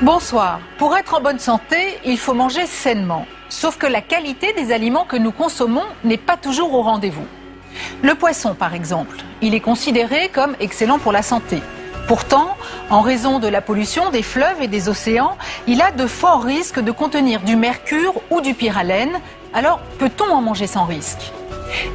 Bonsoir. Pour être en bonne santé, il faut manger sainement. Sauf que la qualité des aliments que nous consommons n'est pas toujours au rendez-vous. Le poisson, par exemple, il est considéré comme excellent pour la santé. Pourtant, en raison de la pollution des fleuves et des océans, il a de forts risques de contenir du mercure ou du pyralène. Alors, peut-on en manger sans risque?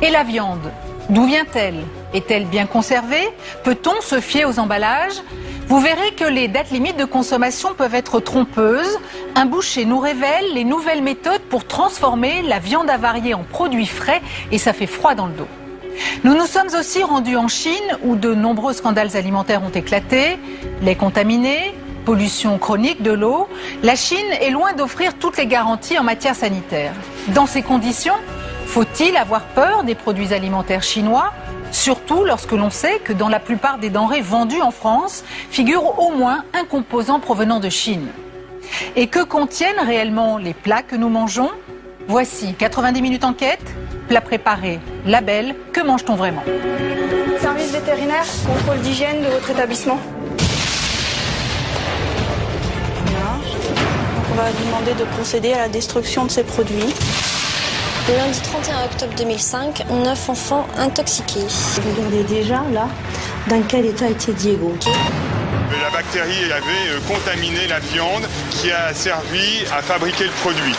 Et la viande, d'où vient-elle? Est-elle bien conservée? Peut-on se fier aux emballages? Vous verrez que les dates limites de consommation peuvent être trompeuses. Un boucher nous révèle les nouvelles méthodes pour transformer la viande avariée en produits frais et ça fait froid dans le dos. Nous nous sommes aussi rendus en Chine où de nombreux scandales alimentaires ont éclaté, lait contaminé, pollution chronique de l'eau. La Chine est loin d'offrir toutes les garanties en matière sanitaire. Dans ces conditions, faut-il avoir peur des produits alimentaires chinois ? Surtout lorsque l'on sait que dans la plupart des denrées vendues en France figure au moins un composant provenant de Chine. Et que contiennent réellement les plats que nous mangeons? Voici 90 minutes enquête, plat préparé, label, que mange-t-on vraiment? Service vétérinaire, contrôle d'hygiène de votre établissement. Voilà. Donc on va vous demander de procéder à la destruction de ces produits. Le lundi 31 octobre 2005, 9 enfants intoxiqués. Regardez déjà là dans quel état était Diego. La bactérie avait contaminé la viande qui a servi à fabriquer le produit.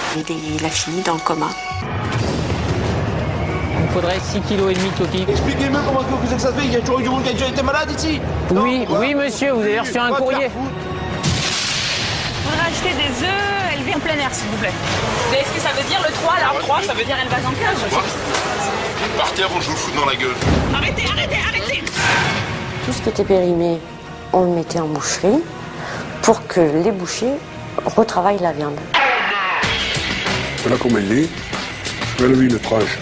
Il a fini dans le coma. Il me faudrait 6,5 kg de coquilles. Expliquez-moi comment que c'est que ça se fait, il y a toujours eu du monde qui a déjà été malade ici. Oui, oui monsieur, vous avez reçu un courrier. Vous voudrez acheter des œufs élevés en plein air, s'il vous plaît. Vous savez ce que ça veut dire le 3? Alors 3, ça veut dire élevage en cage. Par terre, on joue le foot dans la gueule. Arrêtez, arrêtez, arrêtez! Tout ce qui était périmé, on le mettait en boucherie pour que les bouchers retravaillent la viande. Voilà comment il est. Je vais lever une tranche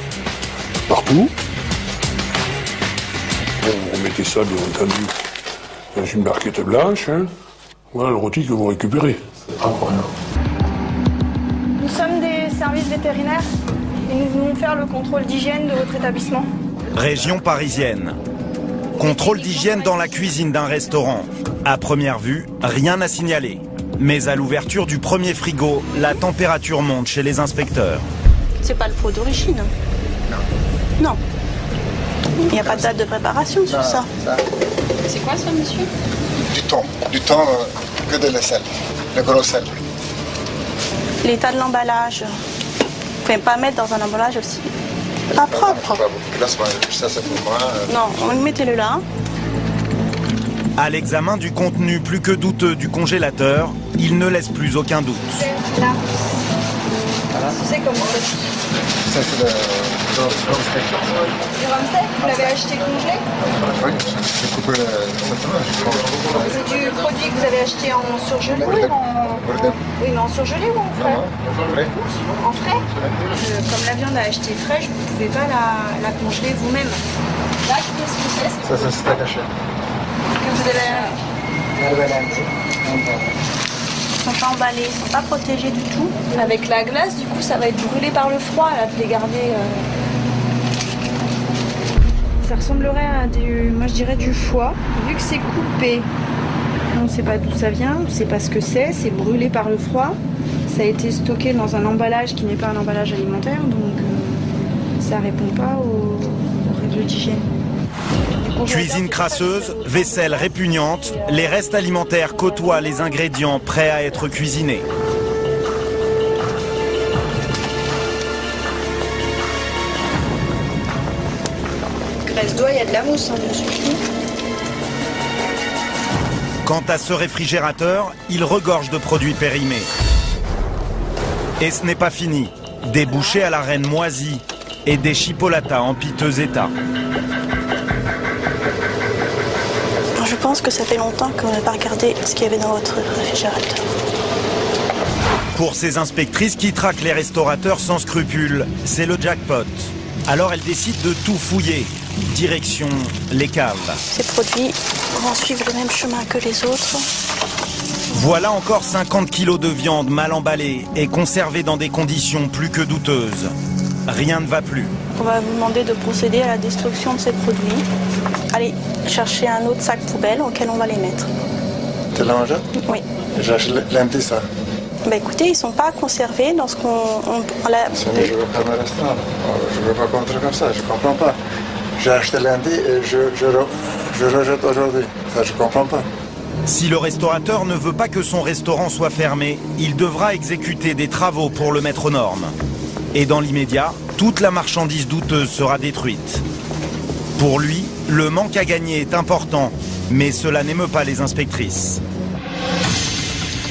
partout. On mettait ça, bien entendu, dans une barquette blanche. Hein. Voilà le rôti que vous récupérez. Incroyable. Nous sommes des services vétérinaires et nous venons faire le contrôle d'hygiène de votre établissement. Région parisienne. Contrôle d'hygiène dans la cuisine d'un restaurant. À première vue, rien à signaler. Mais à l'ouverture du premier frigo, la température monte chez les inspecteurs. C'est pas le pot d'origine. Non. Il n'y a pas de date de préparation sur ça. C'est quoi ça, monsieur? Du thon que de la sel, le gros sel. L'état de l'emballage. Vous ne pouvez pas mettre dans un emballage aussi pas propre. Ça, c'est pour moi. Non, mettez-le là. À l'examen du contenu plus que douteux du congélateur, il ne laisse plus aucun doute. Là. C'est comment Ça, c'est le steak. Le rumsteak, vous l'avez acheté congelé? Oui, j'ai coupé le C'est du produit que vous avez acheté en surgelé ou en... Oui, mais en surgelé ou en frais? En frais? Comme la viande à acheter fraîche, vous ne pouvez pas la congeler vous-même. Là, qu'est-ce que c'est? Ça, c'est steak haché. Que vous avez... Ils ne sont pas emballés, ils ne sont pas protégés du tout. Avec la glace, du coup, ça va être brûlé par le froid, là, de les garder... Ça ressemblerait à moi je dirais du foie, vu que c'est coupé. On ne sait pas d'où ça vient, on ne sait pas ce que c'est brûlé par le froid. Ça a été stocké dans un emballage qui n'est pas un emballage alimentaire, donc ça ne répond pas aux règles d'hygiène. Cuisine crasseuse, vaisselle répugnante, les restes alimentaires côtoient les ingrédients prêts à être cuisinés. Graisse d'oie, il y a de la mousse dessus. Quant à ce réfrigérateur, il regorge de produits périmés. Et ce n'est pas fini. Des bouchées à la reine moisie et des chipolatas en piteux état. Je pense que ça fait longtemps qu'on n'a pas regardé ce qu'il y avait dans votre réfrigérateur. Pour ces inspectrices qui traquent les restaurateurs sans scrupules, c'est le jackpot. Alors elles décident de tout fouiller. Direction les caves. Ces produits vont suivre le même chemin que les autres. Voilà encore 50 kilos de viande mal emballée et conservée dans des conditions plus que douteuses. Rien ne va plus. On va vous demander de procéder à la destruction de ces produits. Allez chercher un autre sac poubelle auquel on va les mettre. C'était là en jaune? Oui. J'achète lundi ça. Bah écoutez, ils sont pas conservés dans ce qu'on... Sinon, je veux pas me restaurant. Je veux pas contrer comme ça, je comprends pas. J'ai acheté lundi et je rejette aujourd'hui. Ça, je comprends pas. Si le restaurateur ne veut pas que son restaurant soit fermé, il devra exécuter des travaux pour le mettre aux normes. Et dans l'immédiat, toute la marchandise douteuse sera détruite. Pour lui, le manque à gagner est important, mais cela n'émeut pas les inspectrices.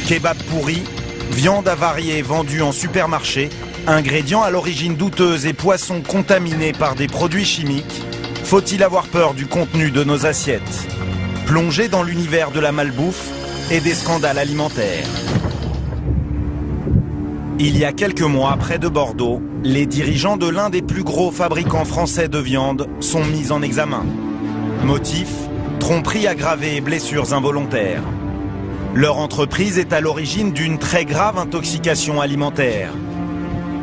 Kebab pourri, viande avariée vendue en supermarché, ingrédients à l'origine douteuse et poissons contaminés par des produits chimiques. Faut-il avoir peur du contenu de nos assiettes? Plongé dans l'univers de la malbouffe et des scandales alimentaires. Il y a quelques mois, près de Bordeaux, les dirigeants de l'un des plus gros fabricants français de viande sont mis en examen. Motif, tromperie aggravée et blessures involontaires. Leur entreprise est à l'origine d'une très grave intoxication alimentaire.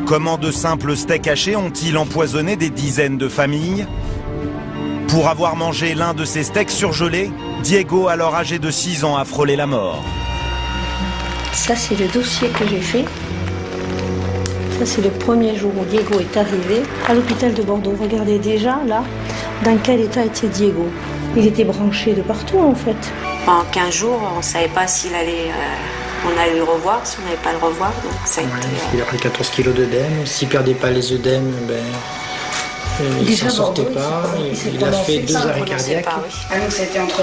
Comment de simples steaks hachés ont-ils empoisonné des dizaines de familles? Pour avoir mangé l'un de ces steaks surgelés, Diego, alors âgé de 6 ans, a frôlé la mort. Ça, c'est le dossier que j'ai fait. Ça, c'est le premier jour où Diego est arrivé à l'hôpital de Bordeaux. Regardez déjà, là, dans quel état était Diego. Il était branché de partout, en fait. Pendant 15 jours, on ne savait pas s'il allait... on allait le revoir, si on n'allait pas le revoir. Donc ça a été, il a pris 14 kilos d'œdème. S'il ne perdait pas les œdèmes, il ne s'en sortait pas. Il a fait 2 arrêts cardiaques. Ah donc c'était entre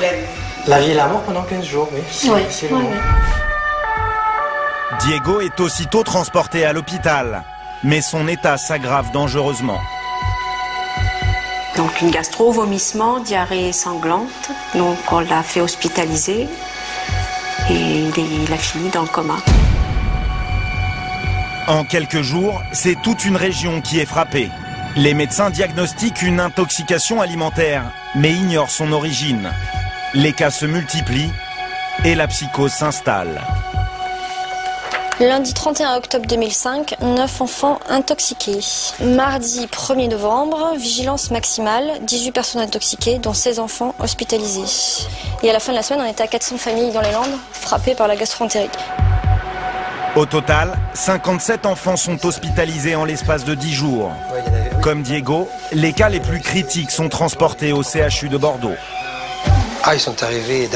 la vie et la mort pendant 15 jours, oui. C'est long. Diego est aussitôt transporté à l'hôpital, mais son état s'aggrave dangereusement. Donc une gastro, vomissement, diarrhée sanglante. Donc on l'a fait hospitaliser et il a fini dans le coma. En quelques jours, c'est toute une région qui est frappée. Les médecins diagnostiquent une intoxication alimentaire, mais ignorent son origine. Les cas se multiplient et la psychose s'installe. Lundi 31 octobre 2005, 9 enfants intoxiqués. Mardi 1er novembre, vigilance maximale, 18 personnes intoxiquées, dont 16 enfants hospitalisés. Et à la fin de la semaine, on était à 400 familles dans les Landes, frappées par la gastroentérite. Au total, 57 enfants sont hospitalisés en l'espace de 10 jours. Comme Diego, les cas les plus critiques sont transportés au CHU de Bordeaux. Ils sont arrivés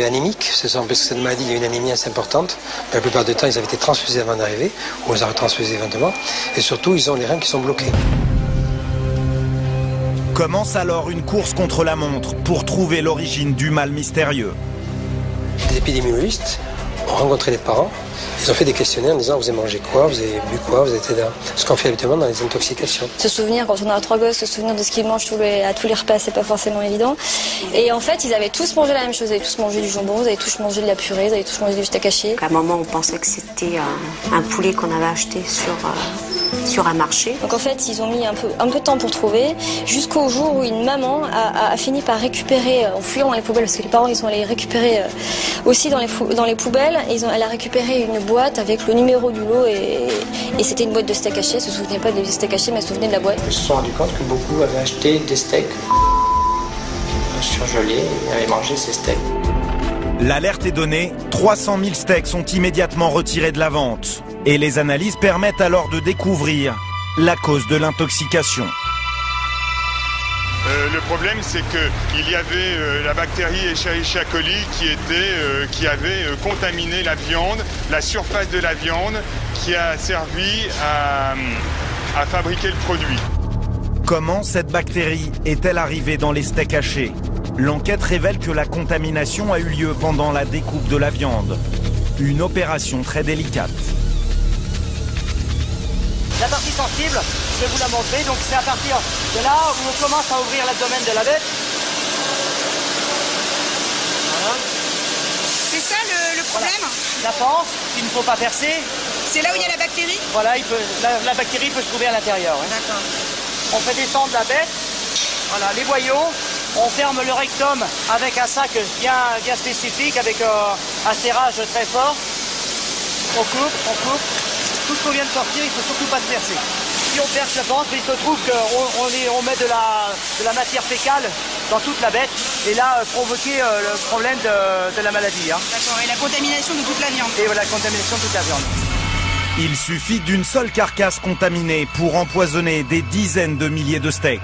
anémiques, parce que cette maladie, il y a une anémie assez importante. Mais la plupart du temps, ils avaient été transfusés avant d'arriver, ou ils ont transfusé éventuellement. Et surtout, ils ont les reins qui sont bloqués. Commence alors une course contre la montre pour trouver l'origine du mal mystérieux. Les épidémiologistes ont rencontré les parents. Ils ont fait des questionnaires en disant vous avez mangé quoi, vous avez bu quoi, vous avez été là. Ce qu'on fait habituellement dans les intoxications. Se souvenir, quand on a 3 gosses, se souvenir de ce qu'ils mangent à tous les repas, c'est pas forcément évident. Et en fait, ils avaient tous mangé la même chose. Ils avaient tous mangé du jambon, ils avaient tous mangé de la purée, ils avaient tous mangé du steak haché. À un moment, on pensait que c'était un poulet qu'on avait acheté sur un marché. Donc en fait, ils ont mis un peu de temps pour trouver, jusqu'au jour où une maman a fini par récupérer, en fouillant dans les poubelles, parce que les parents ils sont allés récupérer aussi dans les poubelles, elle a récupéré une boîte avec le numéro du lot et c'était une boîte de steak haché. Elle se souvenait pas des steaks hachés, mais elle se souvenait de la boîte. Ils se sont rendus compte que beaucoup avaient acheté des steaks surgelés et avaient mangé ces steaks. L'alerte est donnée, 300 000 steaks sont immédiatement retirés de la vente. Et les analyses permettent alors de découvrir la cause de l'intoxication. Le problème, c'est qu'il y avait la bactérie Escherichia coli qui avait contaminé la viande, la surface de la viande, qui a servi à fabriquer le produit. Comment cette bactérie est-elle arrivée dans les steaks hachés? L'enquête révèle que la contamination a eu lieu pendant la découpe de la viande. Une opération très délicate. La partie sensible, je vais vous la montrer. Donc c'est à partir de là où on commence à ouvrir l'abdomen de la bête. Voilà. C'est ça le problème? Voilà. La panse qu'il ne faut pas percer. C'est là où il y a la bactérie? Voilà, la bactérie peut se trouver à l'intérieur. Ouais. D'accord. On fait descendre la bête. Voilà, les boyaux. On ferme le rectum avec un sac bien spécifique, avec un serrage très fort. On coupe. Tout ce qu'on vient de sortir, il ne faut surtout pas se percer. Si si on perce la pente, mais il se trouve qu'on met de la matière fécale dans toute la bête et là provoquer le problème de la maladie. Hein. D'accord, et la contamination de toute la viande. Et voilà, la contamination de toute la viande. Il suffit d'une seule carcasse contaminée pour empoisonner des dizaines de milliers de steaks.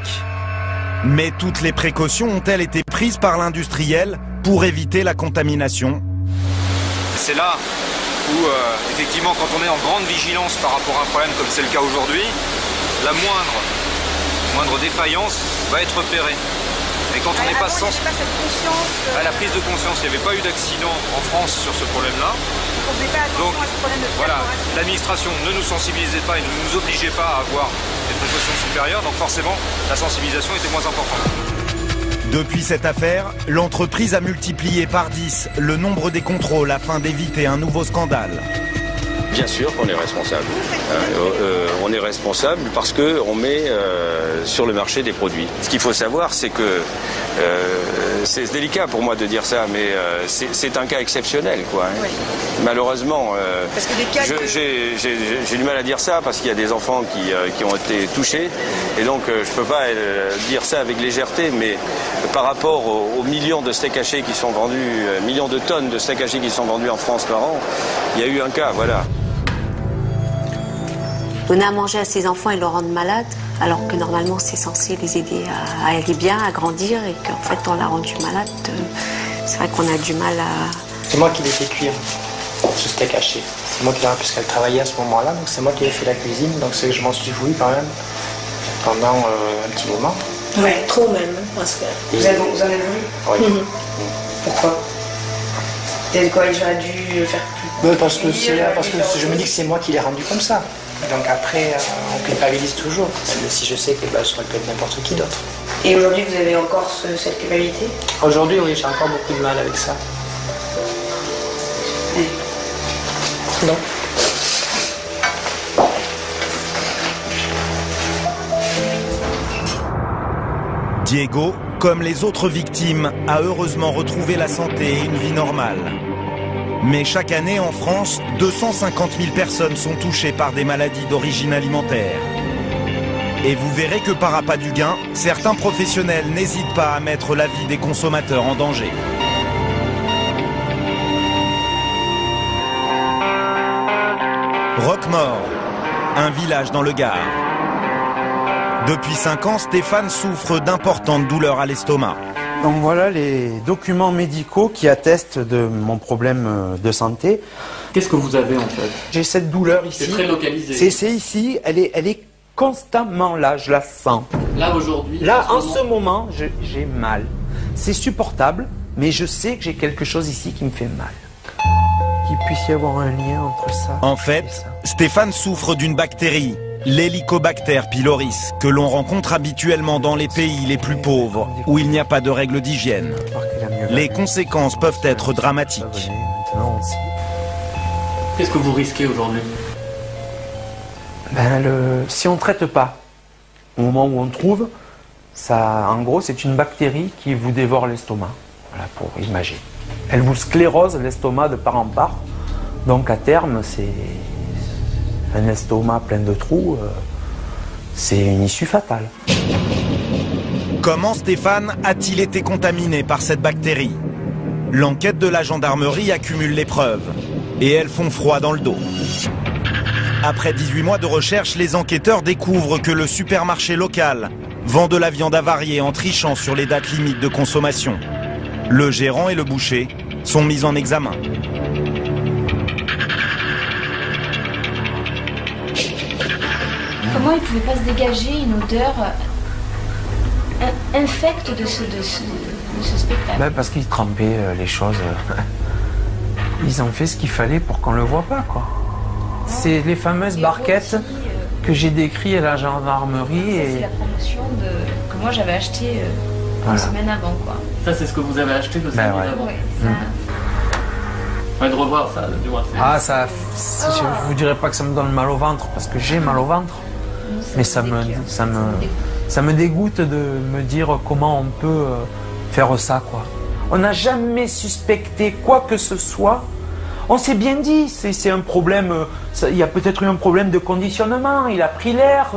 Mais toutes les précautions ont-elles été prises par l'industriel pour éviter la contamination? C'est là où, effectivement, quand on est en grande vigilance par rapport à un problème comme c'est le cas aujourd'hui, la moindre défaillance va être repérée. Mais quand on n'est pas sans... À la prise de conscience, il n'y avait pas eu d'accident en France sur ce problème-là. Donc, voilà, l'administration ne nous sensibilisait pas et ne nous obligeait pas à avoir des précautions supérieures, donc forcément, la sensibilisation était moins importante. Depuis cette affaire, l'entreprise a multiplié par 10 le nombre des contrôles afin d'éviter un nouveau scandale. Bien sûr qu'on est responsable. On est responsable parce qu'on met sur le marché des produits. Ce qu'il faut savoir, c'est que c'est délicat pour moi de dire ça, mais c'est un cas exceptionnel, quoi. Hein. Oui. Malheureusement, j'ai du mal à dire ça parce qu'il y a des enfants qui ont été touchés, et donc je peux pas dire ça avec légèreté, mais par rapport aux millions de steaks hachés qui sont vendus, millions de tonnes de steaks hachés qui sont vendus en France par an, il y a eu un cas, voilà. Donner à manger à ses enfants et le rendre malade, alors que normalement c'est censé les aider à aller bien, à grandir, et qu'en fait on l'a rendu malade. C'est vrai qu'on a du mal à... C'est moi qui l'ai fait cuire, ce steak haché. C'est moi qui l'ai fait, puisqu'elle travaillait à ce moment-là, donc c'est moi qui ai fait la cuisine, donc c'est que je m'en suis voulu quand même pendant un petit moment. Ouais, trop même, parce que... Vous en avez voulu? Oui. Pourquoi? Peut-être quoi, j'aurais dû faire plus... Parce que je me dis que c'est moi qui l'ai rendu comme ça. Donc après, on culpabilise toujours, même si je sais que ça aurait pu être n'importe qui d'autre. Et aujourd'hui, vous avez encore cette culpabilité? Aujourd'hui, oui, j'ai encore beaucoup de mal avec ça. Oui. Non. Diego, comme les autres victimes, a heureusement retrouvé la santé et une vie normale. Mais chaque année en France, 250 000 personnes sont touchées par des maladies d'origine alimentaire. Et vous verrez que par appât du gain, certains professionnels n'hésitent pas à mettre la vie des consommateurs en danger. Roquemort, un village dans le Gard. Depuis 5 ans, Stéphane souffre d'importantes douleurs à l'estomac. Donc voilà les documents médicaux qui attestent de mon problème de santé. Qu'est-ce que vous avez en fait? J'ai cette douleur ici. C'est très localisé. C'est ici, elle est constamment là, je la sens. Là aujourd'hui? Là, en ce moment, j'ai mal. C'est supportable, mais je sais que j'ai quelque chose ici qui me fait mal. Qu'il puisse y avoir un lien entre ça. En fait, Stéphane souffre d'une bactérie, l'Helicobacter pylori, que l'on rencontre habituellement dans les pays les plus pauvres, où il n'y a pas de règles d'hygiène. Les conséquences peuvent être dramatiques. Qu'est-ce que vous risquez aujourd'hui? Si on ne traite pas, au moment où on trouve, ça, en gros, c'est une bactérie qui vous dévore l'estomac. Voilà, pour imaginer. Elle vous sclérose l'estomac de part en part. Donc à terme, c'est un estomac plein de trous, c'est une issue fatale. Comment Stéphane a-t-il été contaminé par cette bactérie? L'enquête de la gendarmerie accumule les preuves. Et elles font froid dans le dos. Après 18 mois de recherche, les enquêteurs découvrent que le supermarché local vend de la viande avariée en trichant sur les dates limites de consommation. Le gérant et le boucher sont mis en examen. Comment il ne pouvait pas se dégager une odeur infecte de ce spectacle? Parce qu'ils trempaient les choses. Ils ont fait ce qu'il fallait pour qu'on ne le voit pas, quoi. C'est les fameuses barquettes que j'ai décrites à la gendarmerie. C'est la promotion que moi j'avais acheté une semaine avant, quoi. Ça, c'est ce que vous avez acheté de semaine avant? Oui, ça... de revoir ça, du moins. Je vous dirais pas que ça me donne mal au ventre, parce que j'ai mal au ventre. Mais ça me dégoûte de me dire comment on peut faire ça, quoi. On n'a jamais suspecté quoi que ce soit. On s'est bien dit, c'est un problème, il y a peut-être eu un problème de conditionnement, il a pris l'air,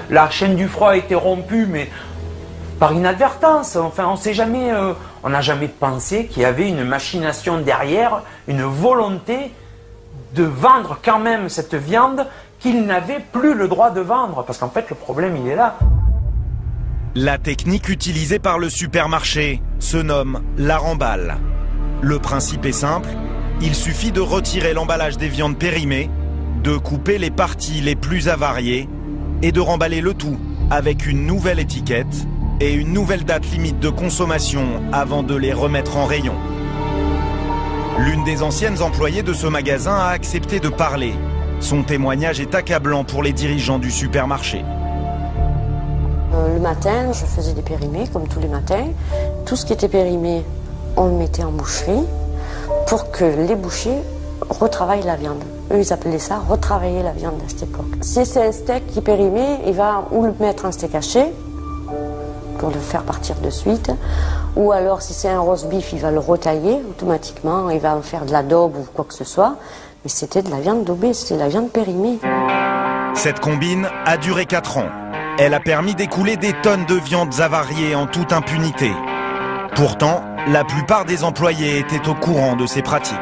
la chaîne du froid a été rompue, mais par inadvertance. Enfin, on n'a jamais pensé qu'il y avait une machination derrière, une volonté de vendre quand même cette viande qu'il n'avait plus le droit de vendre. Parce qu'en fait, le problème, il est là. La technique utilisée par le supermarché se nomme la remballe. Le principe est simple, il suffit de retirer l'emballage des viandes périmées, de couper les parties les plus avariées et de remballer le tout avec une nouvelle étiquette et une nouvelle date limite de consommation avant de les remettre en rayon. L'une des anciennes employées de ce magasin a accepté de parler. Son témoignage est accablant pour les dirigeants du supermarché. Le matin, je faisais des périmés, comme tous les matins. Tout ce qui était périmé, on le mettait en boucherie pour que les bouchers retravaillent la viande. Eux, ils appelaient ça retravailler la viande à cette époque. Si c'est un steak qui est périmé, il va ou le mettre en steak haché pour le faire partir de suite, ou alors si c'est un roast beef, il va le retailler automatiquement, il va en faire de la daube ou quoi que ce soit. Mais c'était de la viande daubée, c'était de la viande périmée. Cette combine a duré 4 ans. Elle a permis d'écouler des tonnes de viandes avariées en toute impunité. Pourtant, la plupart des employés étaient au courant de ces pratiques.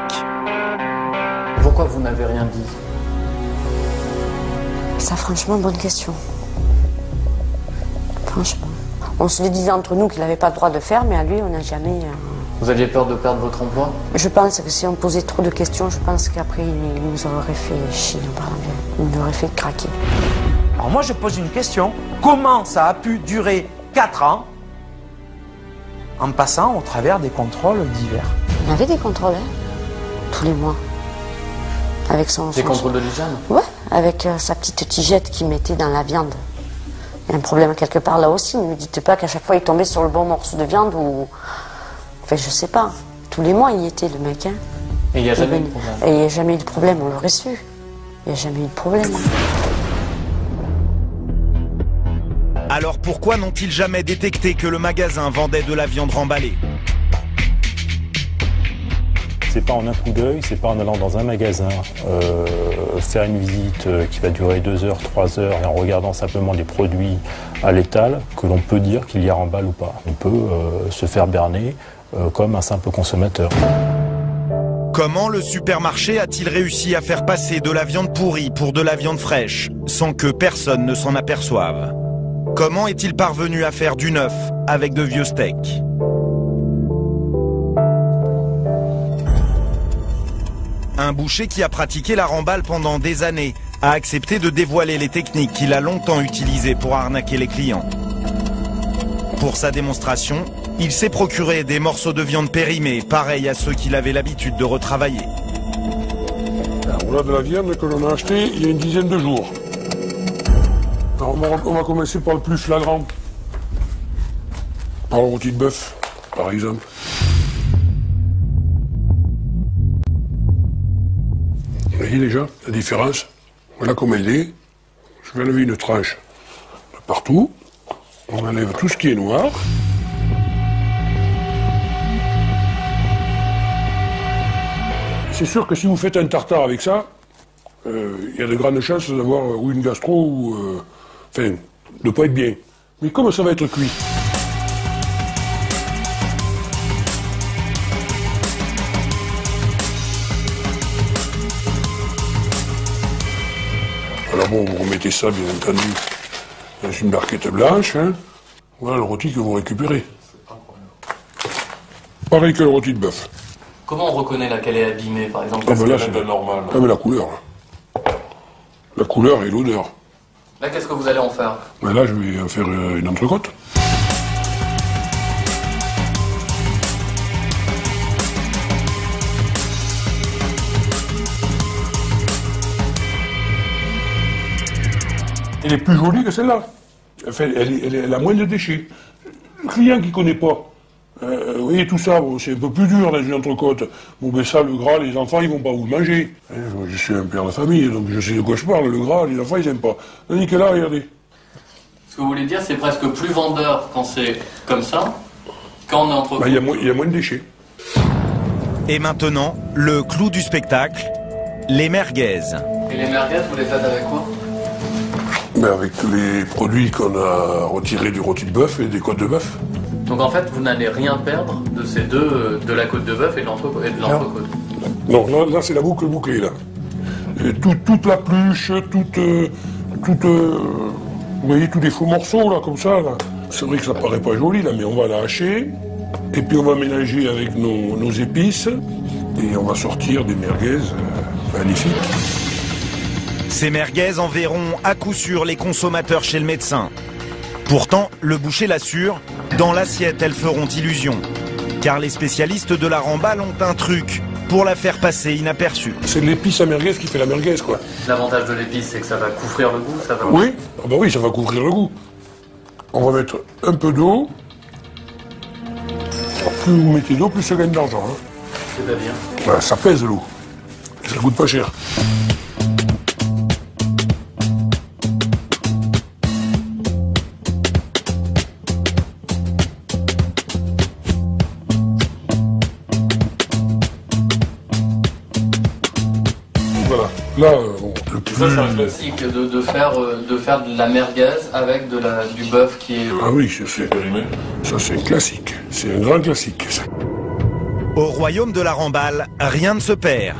Pourquoi vous n'avez rien dit? Ça, franchement, bonne question. Franchement. On se le disait entre nous qu'il n'avait pas le droit de faire, mais à lui, on n'a jamais... Vous aviez peur de perdre votre emploi? Je pense que si on posait trop de questions, je pense qu'après, il nous aurait fait chier, il nous aurait fait craquer. Alors moi, je pose une question. Comment ça a pu durer 4 ans en passant au travers des contrôles divers? Il y avait des contrôles, hein, tous les mois. Avec des contrôles de l'hygiène? Ouais, avec sa petite tigette qu'il mettait dans la viande. Il y a un problème quelque part là aussi. Ne me dites pas qu'à chaque fois il tombait sur le bon morceau de viande ou... Enfin, je sais pas. Tous les mois, il y était, le mec. Hein. Et il n'y a jamais eu de problème? Et il n'y a jamais eu de problème, on l'aurait su. Il n'y a jamais eu de problème. Alors pourquoi n'ont-ils jamais détecté que le magasin vendait de la viande remballée? C'est pas en un coup d'œil, c'est pas en allant dans un magasin faire une visite qui va durer 2 heures, 3 heures et en regardant simplement les produits à l'étal que l'on peut dire qu'il y a remballe ou pas. On peut se faire berner comme un simple consommateur. Comment le supermarché a-t-il réussi à faire passer de la viande pourrie pour de la viande fraîche sans que personne ne s'en aperçoive? Comment est-il parvenu à faire du neuf avec de vieux steaks? Un boucher qui a pratiqué la remballe pendant des années a accepté de dévoiler les techniques qu'il a longtemps utilisées pour arnaquer les clients. Pour sa démonstration, il s'est procuré des morceaux de viande périmés, pareils à ceux qu'il avait l'habitude de retravailler. Alors, voilà de la viande que l'on a achetée il y a une dizaine de jours. Alors, on va commencer par le plus flagrant. Par le rôti de bœuf, par exemple. Vous voyez déjà la différence? Voilà comment il est. Je vais enlever une tranche de partout. On enlève tout ce qui est noir. C'est sûr que si vous faites un tartare avec ça, il y a de grandes chances d'avoir ou une gastro ou... enfin, de ne pas être bien. Mais comme ça va être cuit. Alors bon, vous remettez ça, bien entendu, dans une barquette blanche. Hein. Voilà le rôti que vous récupérez. Pareil que le rôti de bœuf. Comment on reconnaît laquelle est abîmée, par exemple? Ah ben là, c'est normal. Ah mais la couleur. La couleur et l'odeur. Là, qu'est-ce que vous allez en faire? Ben là, je vais en faire une entrecôte. Elle est plus jolie que celle-là. Enfin, elle a moins de déchets. Le client qui ne connaît pas, vous voyez tout ça, c'est un peu plus dur dans une entrecôte. Bon, ben ça, le gras, les enfants, ils vont pas vous le manger. Je suis un père de famille, donc je sais de quoi je parle. Le gras, les enfants, ils n'aiment pas. Tandis que là, regardez. Ce que vous voulez dire, c'est presque plus vendeur quand c'est comme ça, quand on est entrecôte. Ben, il y a moins de déchets. Et maintenant, le clou du spectacle, les merguez. Et les merguez, vous les faites avec quoi? Avec tous les produits qu'on a retirés du rôti de bœuf et des côtes de bœuf. Donc en fait, vous n'allez rien perdre de ces deux, de la côte de bœuf et de l'entrecôte. Non, là c'est la boucle bouclée, là. Et toute la pluche, vous voyez, tous les faux morceaux, là, comme ça, là. C'est vrai que ça paraît pas joli, là, mais on va la hacher. Et puis on va mélanger avec nos épices. Et on va sortir des merguez magnifiques. Ces merguez enverront à coup sûr les consommateurs chez le médecin. Pourtant, le boucher l'assure, dans l'assiette, elles feront illusion. Car les spécialistes de la remballe ont un truc pour la faire passer inaperçue. C'est l'épice à merguez qui fait la merguez, quoi. L'avantage de l'épice, c'est que ça va couvrir le goût, ça va... Oui, oui, ça va couvrir le goût. On va mettre un peu d'eau. Plus vous mettez d'eau, plus ça gagne d'argent. Hein. C'est-à-dire ça pèse l'eau. Ça coûte pas cher. Voilà. Là, le plus... Ça, c'est un classique de faire de la merguez avec du bœuf qui est... Ah oui, ça c'est classique. C'est un grand classique, ça. Au royaume de la remballe, rien ne se perd.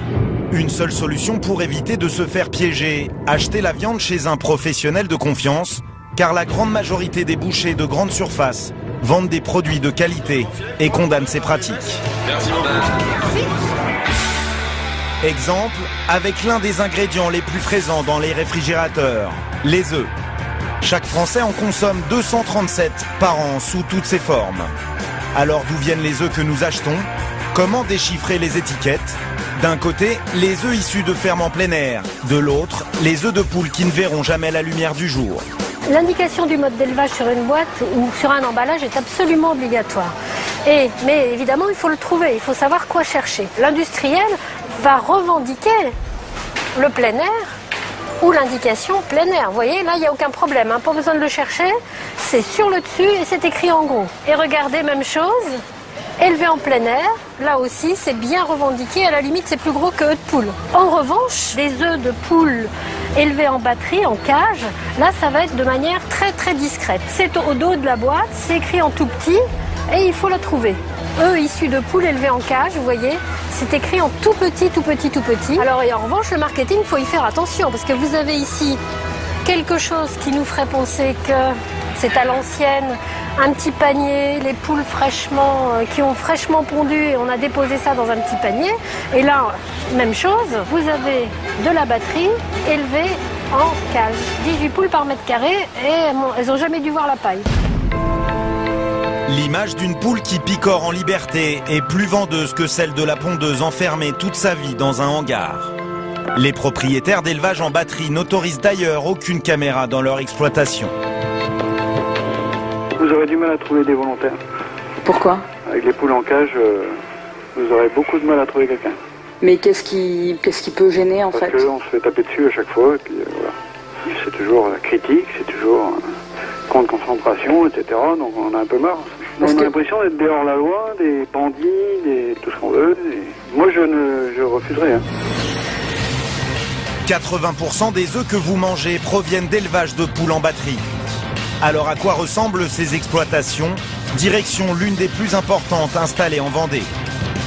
Une seule solution pour éviter de se faire piéger, acheter la viande chez un professionnel de confiance, car la grande majorité des bouchers de grande surface vendent des produits de qualité et condamnent ces pratiques. Merci beaucoup. Exemple, avec l'un des ingrédients les plus présents dans les réfrigérateurs, les œufs. Chaque Français en consomme 237 par an sous toutes ses formes. Alors d'où viennent les œufs que nous achetons? Comment déchiffrer les étiquettes? D'un côté, les œufs issus de fermes en plein air. De l'autre, les œufs de poule qui ne verront jamais la lumière du jour. L'indication du mode d'élevage sur une boîte ou sur un emballage est absolument obligatoire. Mais évidemment, il faut le trouver, il faut savoir quoi chercher. L'industriel va revendiquer le plein air ou l'indication plein air. Vous voyez, là, il n'y a aucun problème, hein, pas besoin de le chercher. C'est sur le dessus et c'est écrit en gros. Et regardez, même chose, élevé en plein air, là aussi, c'est bien revendiqué. À la limite, c'est plus gros que œufs de poule. En revanche, les œufs de poule élevés en batterie, en cage, là, ça va être de manière très, très discrète. C'est au dos de la boîte, c'est écrit en tout petit et il faut la trouver. Œufs issus de poules élevées en cage, vous voyez, c'est écrit en tout petit, tout petit, tout petit. Alors, et en revanche, le marketing, il faut y faire attention parce que vous avez ici quelque chose qui nous ferait penser que c'est à l'ancienne, un petit panier, les poules qui ont fraîchement pondu et on a déposé ça dans un petit panier. Et là, même chose, vous avez de la batterie élevée en cage. 18 poules par mètre carré et elles n'ont jamais dû voir la paille. L'image d'une poule qui picore en liberté est plus vendeuse que celle de la pondeuse enfermée toute sa vie dans un hangar. Les propriétaires d'élevage en batterie n'autorisent d'ailleurs aucune caméra dans leur exploitation. Vous aurez du mal à trouver des volontaires. Pourquoi? Avec les poules en cage, vous aurez beaucoup de mal à trouver quelqu'un. Mais qu'est-ce qui peut gêner en fait? Parce qu'on se fait taper dessus à chaque fois, et puis voilà. C'est toujours critique, c'est toujours camp de concentration, etc. Donc on a un peu marre. On a l'impression d'être dehors la loi, des bandits, tout ce qu'on veut. Et moi je refuserais. Hein. 80% des œufs que vous mangez proviennent d'élevage de poules en batterie. Alors à quoi ressemblent ces exploitations? Direction l'une des plus importantes installées en Vendée.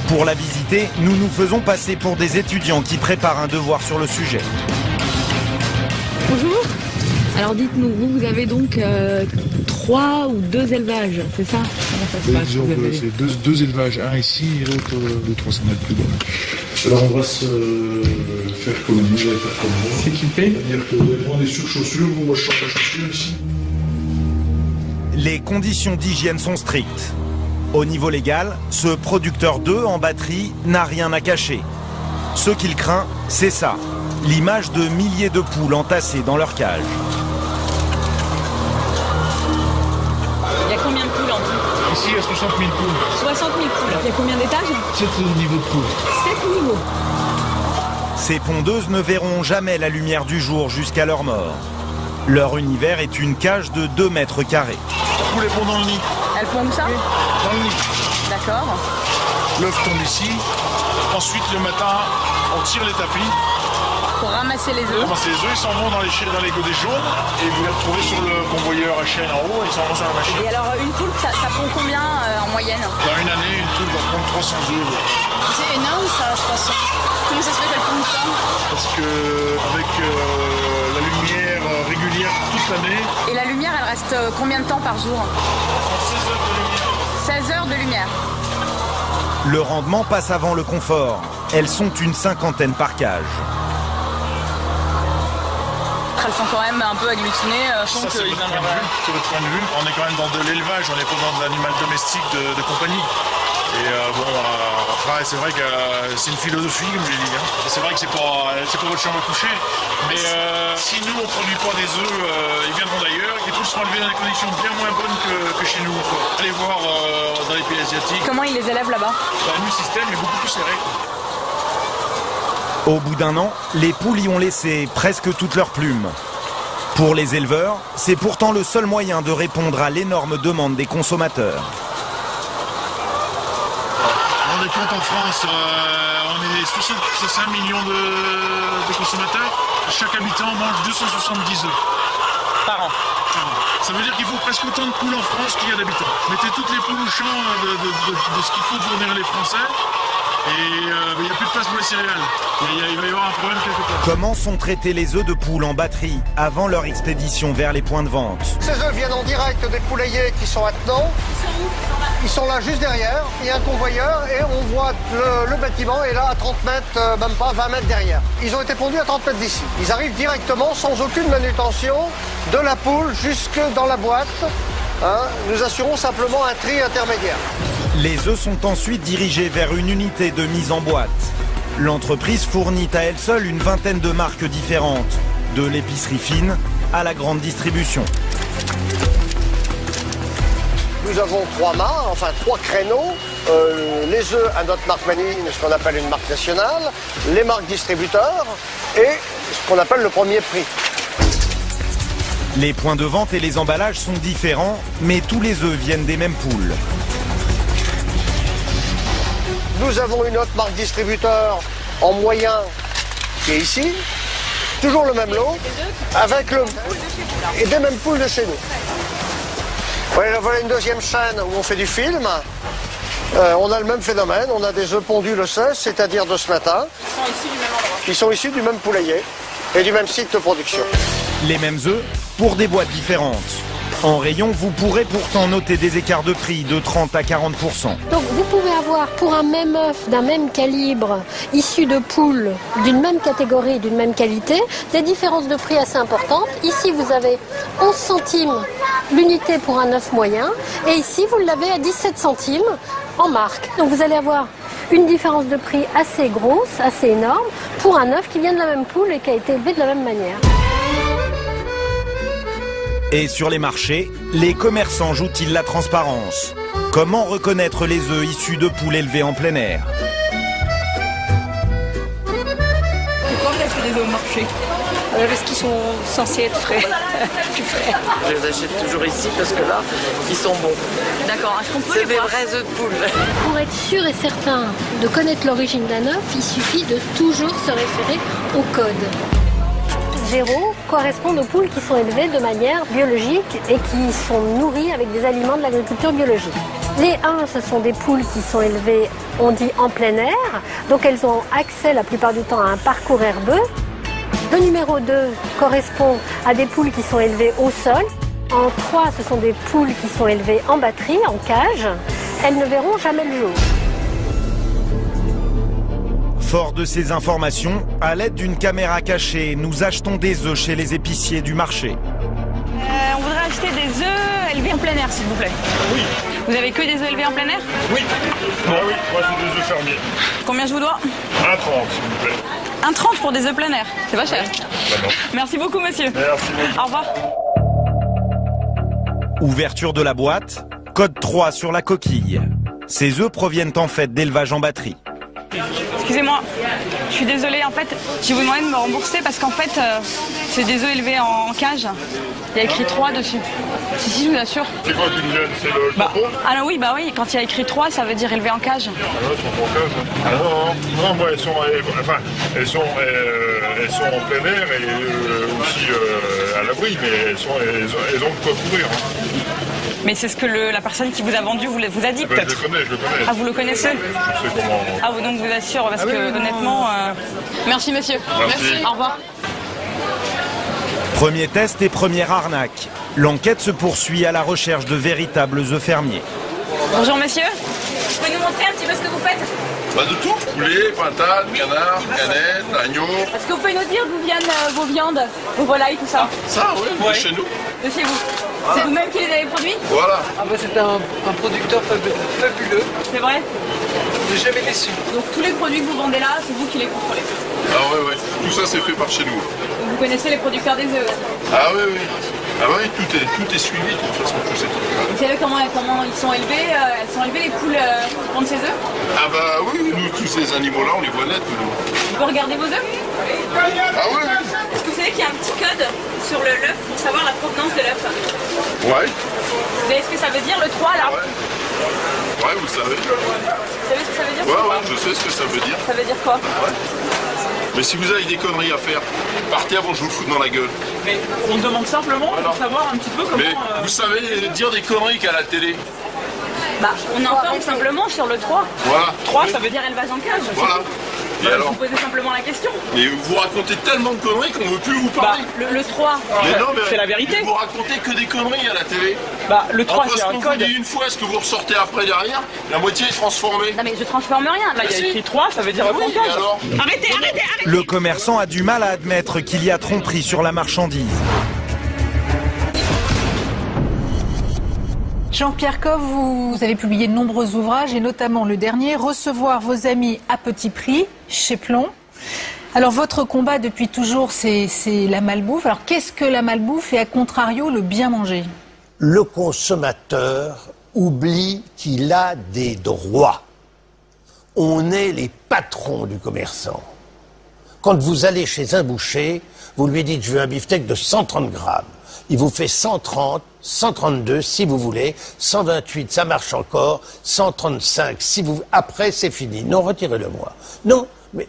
Pour la visiter, nous nous faisons passer pour des étudiants qui préparent un devoir sur le sujet. Bonjour. Alors dites-nous, vous avez donc 3 ou 2 élevages, c'est ça? Comment ça se passe? C'est deux élevages, un ici et l'autre de 300 mètres plus loin. Alors on va se faire comme nous, on va faire comme moi. S'équiper? C'est-à-dire que vous allez prendre des surchaussures, moi je change la chaussure ici. Les conditions d'hygiène sont strictes. Au niveau légal, ce producteur d'œufs en batterie n'a rien à cacher. Ce qu'il craint, c'est ça, l'image de milliers de poules entassées dans leur cage. Il y a combien de poules en tout? Ici, il y a 60 000 poules. 60 000 poules. Il y a combien d'étages? 7 niveaux de poules. 7 niveaux. Ces pondeuses ne verront jamais la lumière du jour jusqu'à leur mort. Leur univers est une cage de 2 mètres carrés. La poule est pond dans le nid. Elle pond ça? Oui, dans le nid. D'accord. l'œuf tombe ici. Ensuite, le matin, on tire les tapis. Pour ramasser les œufs. Ramasser les œufs, ils s'en vont dans les godets jaunes et vous les retrouvez sur le convoyeur à chaîne en haut et ils s'en vont sur la machine. Et alors, une poule, ça pond combien en moyenne? Dans une année, une poule va prendre 300 œufs. C'est énorme ça, 300. Comment ça se fait qu'elle pond tant? Parce qu'avec la lumière régulière toute l'année. Et la lumière, elle reste combien de temps par jour? 16 heures de lumière. Le rendement passe avant le confort. Elles sont une 50aine par cage. Elles sont quand même un peu agglutinées. Ça, c'est votre point de vue. On est quand même dans de l'élevage, on n'est pas dans de l'animal domestique de compagnie. Et après, c'est vrai que c'est une philosophie, comme j'ai dit. Hein. C'est vrai que c'est pas votre chambre à coucher. Mais si nous, on ne produit pas des œufs, ils viendront d'ailleurs. Les poules seront élevées dans des conditions bien moins bonnes que chez nous. Allez voir dans les pays asiatiques. Comment ils les élèvent là-bas? Le même système, mais beaucoup plus serré. Au bout d'un an, les poules y ont laissé presque toutes leurs plumes. Pour les éleveurs, c'est pourtant le seul moyen de répondre à l'énorme demande des consommateurs. On est compte en France, on est 65 millions de consommateurs. Chaque habitant mange 270 œufs. Par an. Ça veut dire qu'il faut presque autant de poules en France qu'il y a d'habitants. Mettez toutes les poules au champ de ce qu'il faut pour nourrir les Français. Et il n'y a plus de place pour les céréales. Il va y avoir un problème quelque part. Comment sont traités les œufs de poule en batterie avant leur expédition vers les points de vente? Ces œufs viennent en direct des poulaillers qui sont à Tenon. Ils sont là juste derrière. Il y a un convoyeur et on voit le bâtiment est là à 30 mètres, même pas 20 mètres derrière. Ils ont été pondus à 30 mètres d'ici. Ils arrivent directement sans aucune manutention de la poule jusque dans la boîte. Hein, nous assurons simplement un tri intermédiaire. Les œufs sont ensuite dirigés vers une unité de mise en boîte. L'entreprise fournit à elle seule une vingtaine de marques différentes, de l'épicerie fine à la grande distribution. Nous avons 3 mâts, enfin 3 créneaux. Les œufs à notre marque Manille, ce qu'on appelle une marque nationale, les marques distributeurs et ce qu'on appelle le premier prix. Les points de vente et les emballages sont différents, mais tous les œufs viennent des mêmes poules. Nous avons une autre marque distributeur en moyen qui est ici, toujours le même lot, avec et des mêmes poules de chez nous. Voilà une deuxième chaîne où on fait du film. On a le même phénomène, on a des œufs pondus le 16, c'est-à-dire de ce matin. Ils sont issus du même poulailler et du même site de production. Les mêmes œufs pour des boîtes différentes. En rayon, vous pourrez pourtant noter des écarts de prix de 30 à 40%. Donc vous pouvez avoir pour un même œuf d'un même calibre, issu de poules d'une même catégorie, d'une même qualité, des différences de prix assez importantes. Ici vous avez 11 centimes l'unité pour un œuf moyen et ici vous l'avez à 17 centimes en marque. Donc vous allez avoir une différence de prix assez grosse, assez énorme pour un œuf qui vient de la même poule et qui a été élevé de la même manière. Et sur les marchés, les commerçants jouent-ils la transparence? Comment reconnaître les œufs issus de poules élevées en plein air? Pourquoi vous achetez des œufs au marché? Parce qu'ils sont censés être frais, plus frais. Je les achète toujours ici parce que là, ils sont bons. D'accord, est-ce qu'on peut C'est des vrais œufs de poule. Pour être sûr et certain de connaître l'origine d'un œuf, il suffit de toujours se référer au code. 0 correspondent aux poules qui sont élevées de manière biologique et qui sont nourries avec des aliments de l'agriculture biologique. Les 1, ce sont des poules qui sont élevées, on dit, en plein air, donc elles ont accès la plupart du temps à un parcours herbeux. Le numéro 2 correspond à des poules qui sont élevées au sol. En 3, ce sont des poules qui sont élevées en batterie, en cage. Elles ne verront jamais le jour. Fort de ces informations, à l'aide d'une caméra cachée, nous achetons des œufs chez les épiciers du marché. On voudrait acheter des œufs élevés en plein air, s'il vous plaît. Oui. Vous avez que des œufs élevés en plein air? Oui. Ah oui, moi j'ai des œufs fermiers. Combien je vous dois? 1,30 s'il vous plaît. 1,30 pour des œufs plein air, c'est pas cher. Ben non. Merci beaucoup, monsieur. Merci beaucoup. Au revoir. Ouverture de la boîte, code 3 sur la coquille. Ces œufs proviennent en fait d'élevage en batterie. Excusez-moi, je suis désolée, en fait, je vais vous demander de me rembourser parce qu'en fait, C'est des œufs élevés en cage. Il y a écrit 3 dessus. Si, je vous assure. C'est quoi qui nous viennent? C'est le tampon? Ah non, oui, bah oui, quand il y a écrit 3, ça veut dire élevé en cage. Ah non, elles sont en cage. Ah non, moi, elles sont en plein air et aussi à l'abri, mais elles ont de quoi courir. Hein. Mais c'est ce que la personne qui vous a vendu vous a dit, peut-être. Je le connais. Ah, vous le connaissez? Je sais comment... Ah, donc vous assure, parce que honnêtement... Merci, monsieur. Merci. Au revoir. Premier test et première arnaque. L'enquête se poursuit à la recherche de véritables œufs fermiers. Bonjour, monsieur. Vous pouvez nous montrer un petit peu ce que vous faites? Bah de tout. Poulet, pintade, canard, canette, agneau. Est-ce que vous pouvez nous dire d'où viennent vos viandes, vos volailles, tout ça? Ça, oui, de chez nous. De chez vous. C'est vous-même qui les avez produits? Voilà. Ah bah c'est un producteur fabuleux. C'est vrai? J'ai jamais déçu. Donc tous les produits que vous vendez là, c'est vous qui les contrôlez? Ah ouais. Tout ça c'est fait par chez nous. Donc, vous connaissez les producteurs des œufs? Ah oui. Ah oui, tout est suivi de toute façon, tous ces trucs-là. Vous savez comment ils sont élevés? Elles sont élevées, les poules qui pondent ces œufs? Ah bah oui, nous, tous ces animaux-là, on les voit net. Vous pouvez regarder vos œufs? Ah oui. Est-ce que vous savez qu'il y a un petit code sur l'œuf pour savoir la provenance de l'œuf? Ouais. Vous savez ce que ça veut dire, le 3 là? Ouais, vous savez. Vous savez ce que ça veut dire? Ouais, je sais ce que ça veut dire. Ça veut dire quoi? Ouais. Mais si vous avez des conneries à faire, partez avant que je vous foute dans la gueule. Mais on demande simplement pour savoir un petit peu comment... Mais vous savez dire des conneries qu'à la télé. Bah, on informe simplement sur le 3. Voilà. 3, ça veut dire élevage en cage. Voilà. Et alors vous posez simplement la question. Mais vous racontez tellement de conneries qu'on ne veut plus vous parler. Le 3, mais non, mais c'est la vérité. Vous racontez que des conneries à la télé. Bah, le 3, c'est un code. Vous dit une fois, ce que vous ressortez après derrière, la moitié est transformée. Non mais je transforme rien. Là, il y a écrit 3, ça veut dire oui, cage. Alors arrêtez. Le commerçant a du mal à admettre qu'il y a tromperie sur la marchandise. Jean-Pierre Coff, vous avez publié de nombreux ouvrages et notamment le dernier, Recevoir vos amis à petit prix, chez Plomb. Alors votre combat depuis toujours, c'est la malbouffe. Alors qu'est-ce que la malbouffe et à contrario le bien manger? Le consommateur oublie qu'il a des droits. On est les patrons du commerçant. Quand vous allez chez un boucher, vous lui dites je veux un beefsteak de 130 grammes. Il vous fait 130, 132 si vous voulez, 128 ça marche encore, 135 si vous... Après c'est fini, non retirez-le-moi. Non, mais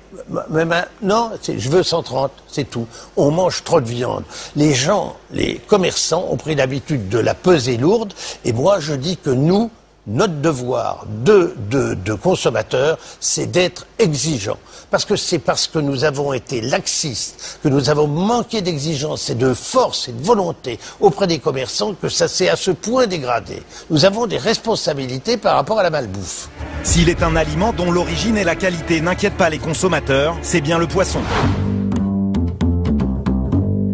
maintenant je veux 130, c'est tout. On mange trop de viande. Les gens, les commerçants ont pris l'habitude de la peser lourde et moi je dis que nous, notre devoir de consommateurs, c'est d'être exigeants. Parce que c'est parce que nous avons été laxistes, que nous avons manqué d'exigence et de force et de volonté auprès des commerçants que ça s'est à ce point dégradé. Nous avons des responsabilités par rapport à la malbouffe. S'il est un aliment dont l'origine et la qualité n'inquiètent pas les consommateurs, c'est bien le poisson.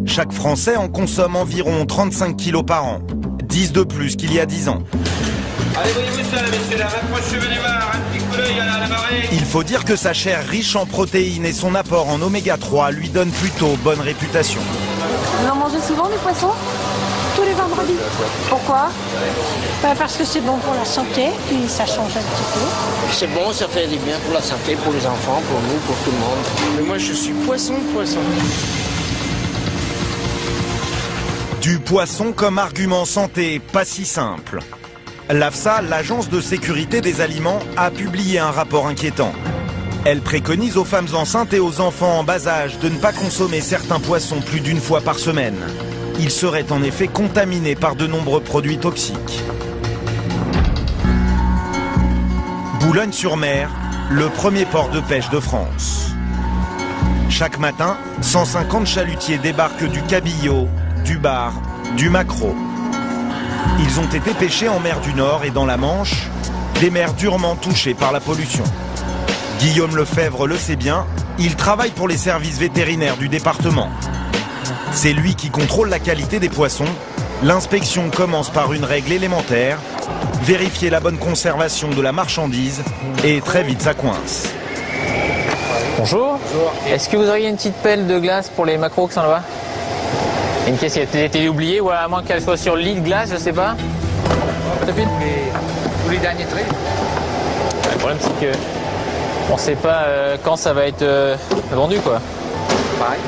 Chaque Français en consomme environ 35 kilos par an, 10 de plus qu'il y a 10 ans. Allez, voyez-vous ça, messieurs, là, rapprochez du bar, un petit coup d'œil à la marée. Il faut dire que sa chair riche en protéines et son apport en oméga 3 lui donne plutôt bonne réputation. Vous en mangez souvent du poisson? Tous les vendredis. Pourquoi? Parce que c'est bon pour la santé, puis ça change un petit peu. C'est bon, ça fait du bien pour la santé, pour les enfants, pour nous, pour tout le monde. Mais moi je suis poisson. Du poisson comme argument santé, pas si simple. L'AFSA, l'Agence de sécurité des aliments, a publié un rapport inquiétant. Elle préconise aux femmes enceintes et aux enfants en bas âge de ne pas consommer certains poissons plus d'une fois par semaine. Ils seraient en effet contaminés par de nombreux produits toxiques. Boulogne-sur-Mer, le premier port de pêche de France. Chaque matin, 150 chalutiers débarquent du cabillaud, du bar, du maquereau. Ils ont été pêchés en mer du Nord et dans la Manche, des mers durement touchées par la pollution. Guillaume Lefebvre le sait bien, il travaille pour les services vétérinaires du département. C'est lui qui contrôle la qualité des poissons. L'inspection commence par une règle élémentaire, vérifier la bonne conservation de la marchandise et très vite ça coince. Bonjour. Est-ce que vous auriez une petite pelle de glace pour les maquereaux qui sont là-bas? Une caisse qui a été oubliée ou à moins qu'elle soit sur le lit de glace, je sais pas. Tous les derniers traits. Le problème c'est que on sait pas quand ça va être vendu quoi. Pareil.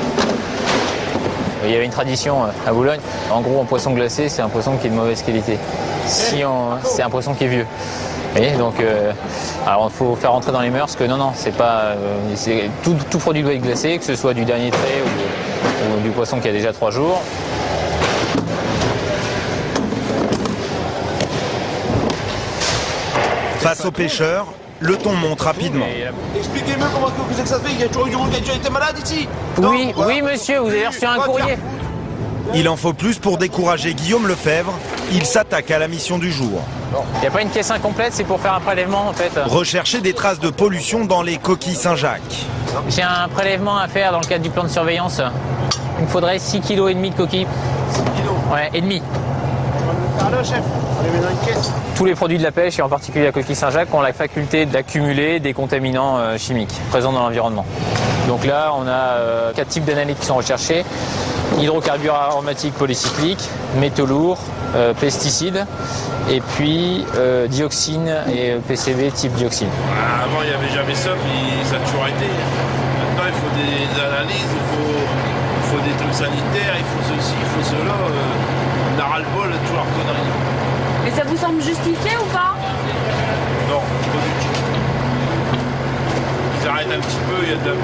Il y avait une tradition à Boulogne. En gros, un poisson glacé, c'est un poisson qui est de mauvaise qualité. C'est un poisson qui est vieux. Vous voyez, donc, alors il faut faire rentrer dans les mœurs que non, c'est pas, tout produit doit être glacé, que ce soit du dernier trait ou du poisson qui a déjà 3 jours. Face aux pêcheurs, le ton monte rapidement. Expliquez-moi comment que ça se fait, il y a toujours eu du monde qui a déjà été malade ici. Oui, oui monsieur, vous avez reçu un courrier. Il en faut plus pour décourager Guillaume Lefebvre. Il s'attaque à la mission du jour. Il n'y a pas une caisse incomplète, c'est pour faire un prélèvement en fait. Rechercher des traces de pollution dans les coquilles Saint-Jacques. J'ai un prélèvement à faire dans le cadre du plan de surveillance. Il me faudrait 6,5 kg de coquilles. 6 kg. Ouais, et demi. Pardon, chef, on les met dans une caisse. Tous les produits de la pêche, et en particulier la coquille Saint-Jacques, ont la faculté d'accumuler des contaminants chimiques présents dans l'environnement. Donc là, on a 4 types d'analyses qui sont recherchés. Hydrocarbures aromatiques polycycliques, métaux lourds, pesticides, et puis dioxine et PCB type dioxine. Avant, il n'y avait jamais ça, puis ça a toujours été. Maintenant, il faut des analyses, il faut des trucs sanitaires, il faut ceci, il faut cela. On a ras-le-bol de toute leur connerie. Mais ça vous semble justifié ou pas? Non, pas du tout. Ils arrêtent un petit peu, il y a de la vue.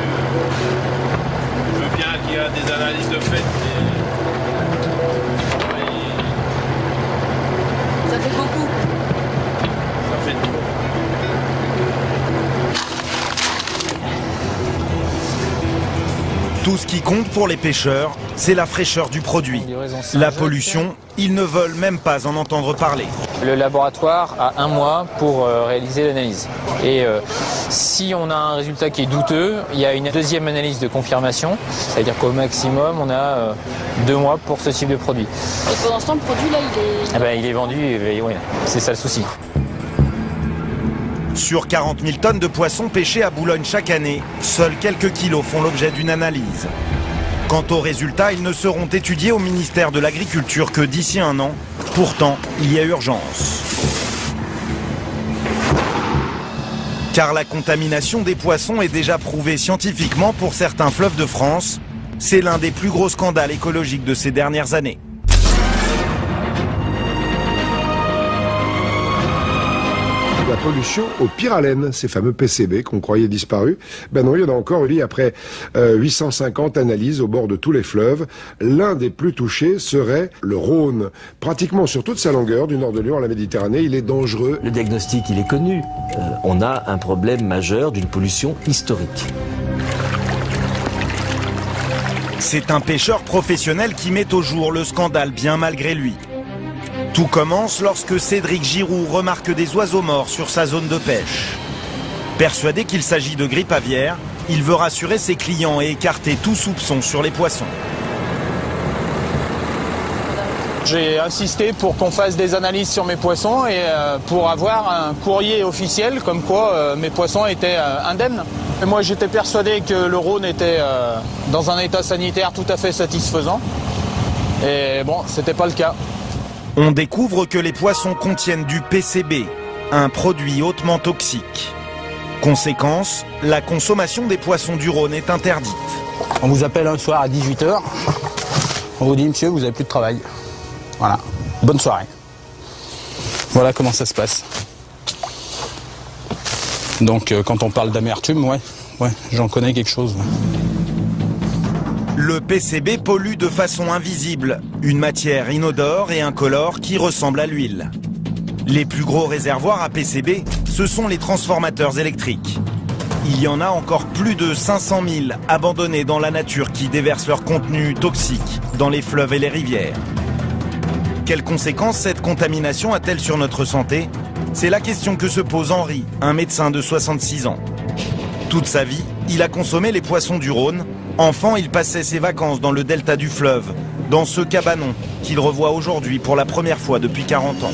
Je veux bien qu'il y ait des analyses de fait, mais... Ça fait beaucoup. Ça fait trop. Tout ce qui compte pour les pêcheurs, c'est la fraîcheur du produit. La pollution, ils ne veulent même pas en entendre parler. Le laboratoire a 1 mois pour réaliser l'analyse. Et si on a un résultat qui est douteux, il y a une deuxième analyse de confirmation. C'est-à-dire qu'au maximum, on a 2 mois pour ce type de produit. Et pendant ce temps, le produit, là, il est vendu, et ouais, c'est ça le souci. Sur 40 000 tonnes de poissons pêchés à Boulogne chaque année, seuls quelques kilos font l'objet d'une analyse. Quant aux résultats, ils ne seront étudiés au ministère de l'Agriculture que d'ici 1 an. Pourtant, il y a urgence. Car la contamination des poissons est déjà prouvée scientifiquement pour certains fleuves de France. C'est l'un des plus gros scandales écologiques de ces dernières années. La pollution au pyralène, ces fameux PCB qu'on croyait disparus. Ben non, il y en a encore eu après 850 analyses au bord de tous les fleuves. L'un des plus touchés serait le Rhône. Pratiquement sur toute sa longueur, du nord de Lyon à la Méditerranée, il est dangereux. Le diagnostic, il est connu. On a un problème majeur d'une pollution historique. C'est un pêcheur professionnel qui met au jour le scandale bien malgré lui. Tout commence lorsque Cédric Giroux remarque des oiseaux morts sur sa zone de pêche. Persuadé qu'il s'agit de grippe aviaire, il veut rassurer ses clients et écarter tout soupçon sur les poissons. J'ai insisté pour qu'on fasse des analyses sur mes poissons et pour avoir un courrier officiel comme quoi mes poissons étaient indemnes. Et moi j'étais persuadé que le Rhône était dans un état sanitaire tout à fait satisfaisant. Et bon, c'était pas le cas. On découvre que les poissons contiennent du PCB, un produit hautement toxique. Conséquence, la consommation des poissons du Rhône est interdite. On vous appelle un soir à 18 h. On vous dit, monsieur, vous n'avez plus de travail. Voilà. Bonne soirée. Voilà comment ça se passe. Donc, quand on parle d'amertume, ouais, j'en connais quelque chose. Ouais. Le PCB pollue de façon invisible, une matière inodore et incolore qui ressemble à l'huile. Les plus gros réservoirs à PCB, ce sont les transformateurs électriques. Il y en a encore plus de 500 000 abandonnés dans la nature qui déversent leur contenu toxique dans les fleuves et les rivières. Quelles conséquences cette contamination a-t-elle sur notre santé? C'est la question que se pose Henri, un médecin de 66 ans. Toute sa vie, il a consommé les poissons du Rhône. Enfant, il passait ses vacances dans le delta du fleuve, dans ce cabanon qu'il revoit aujourd'hui pour la première fois depuis 40 ans.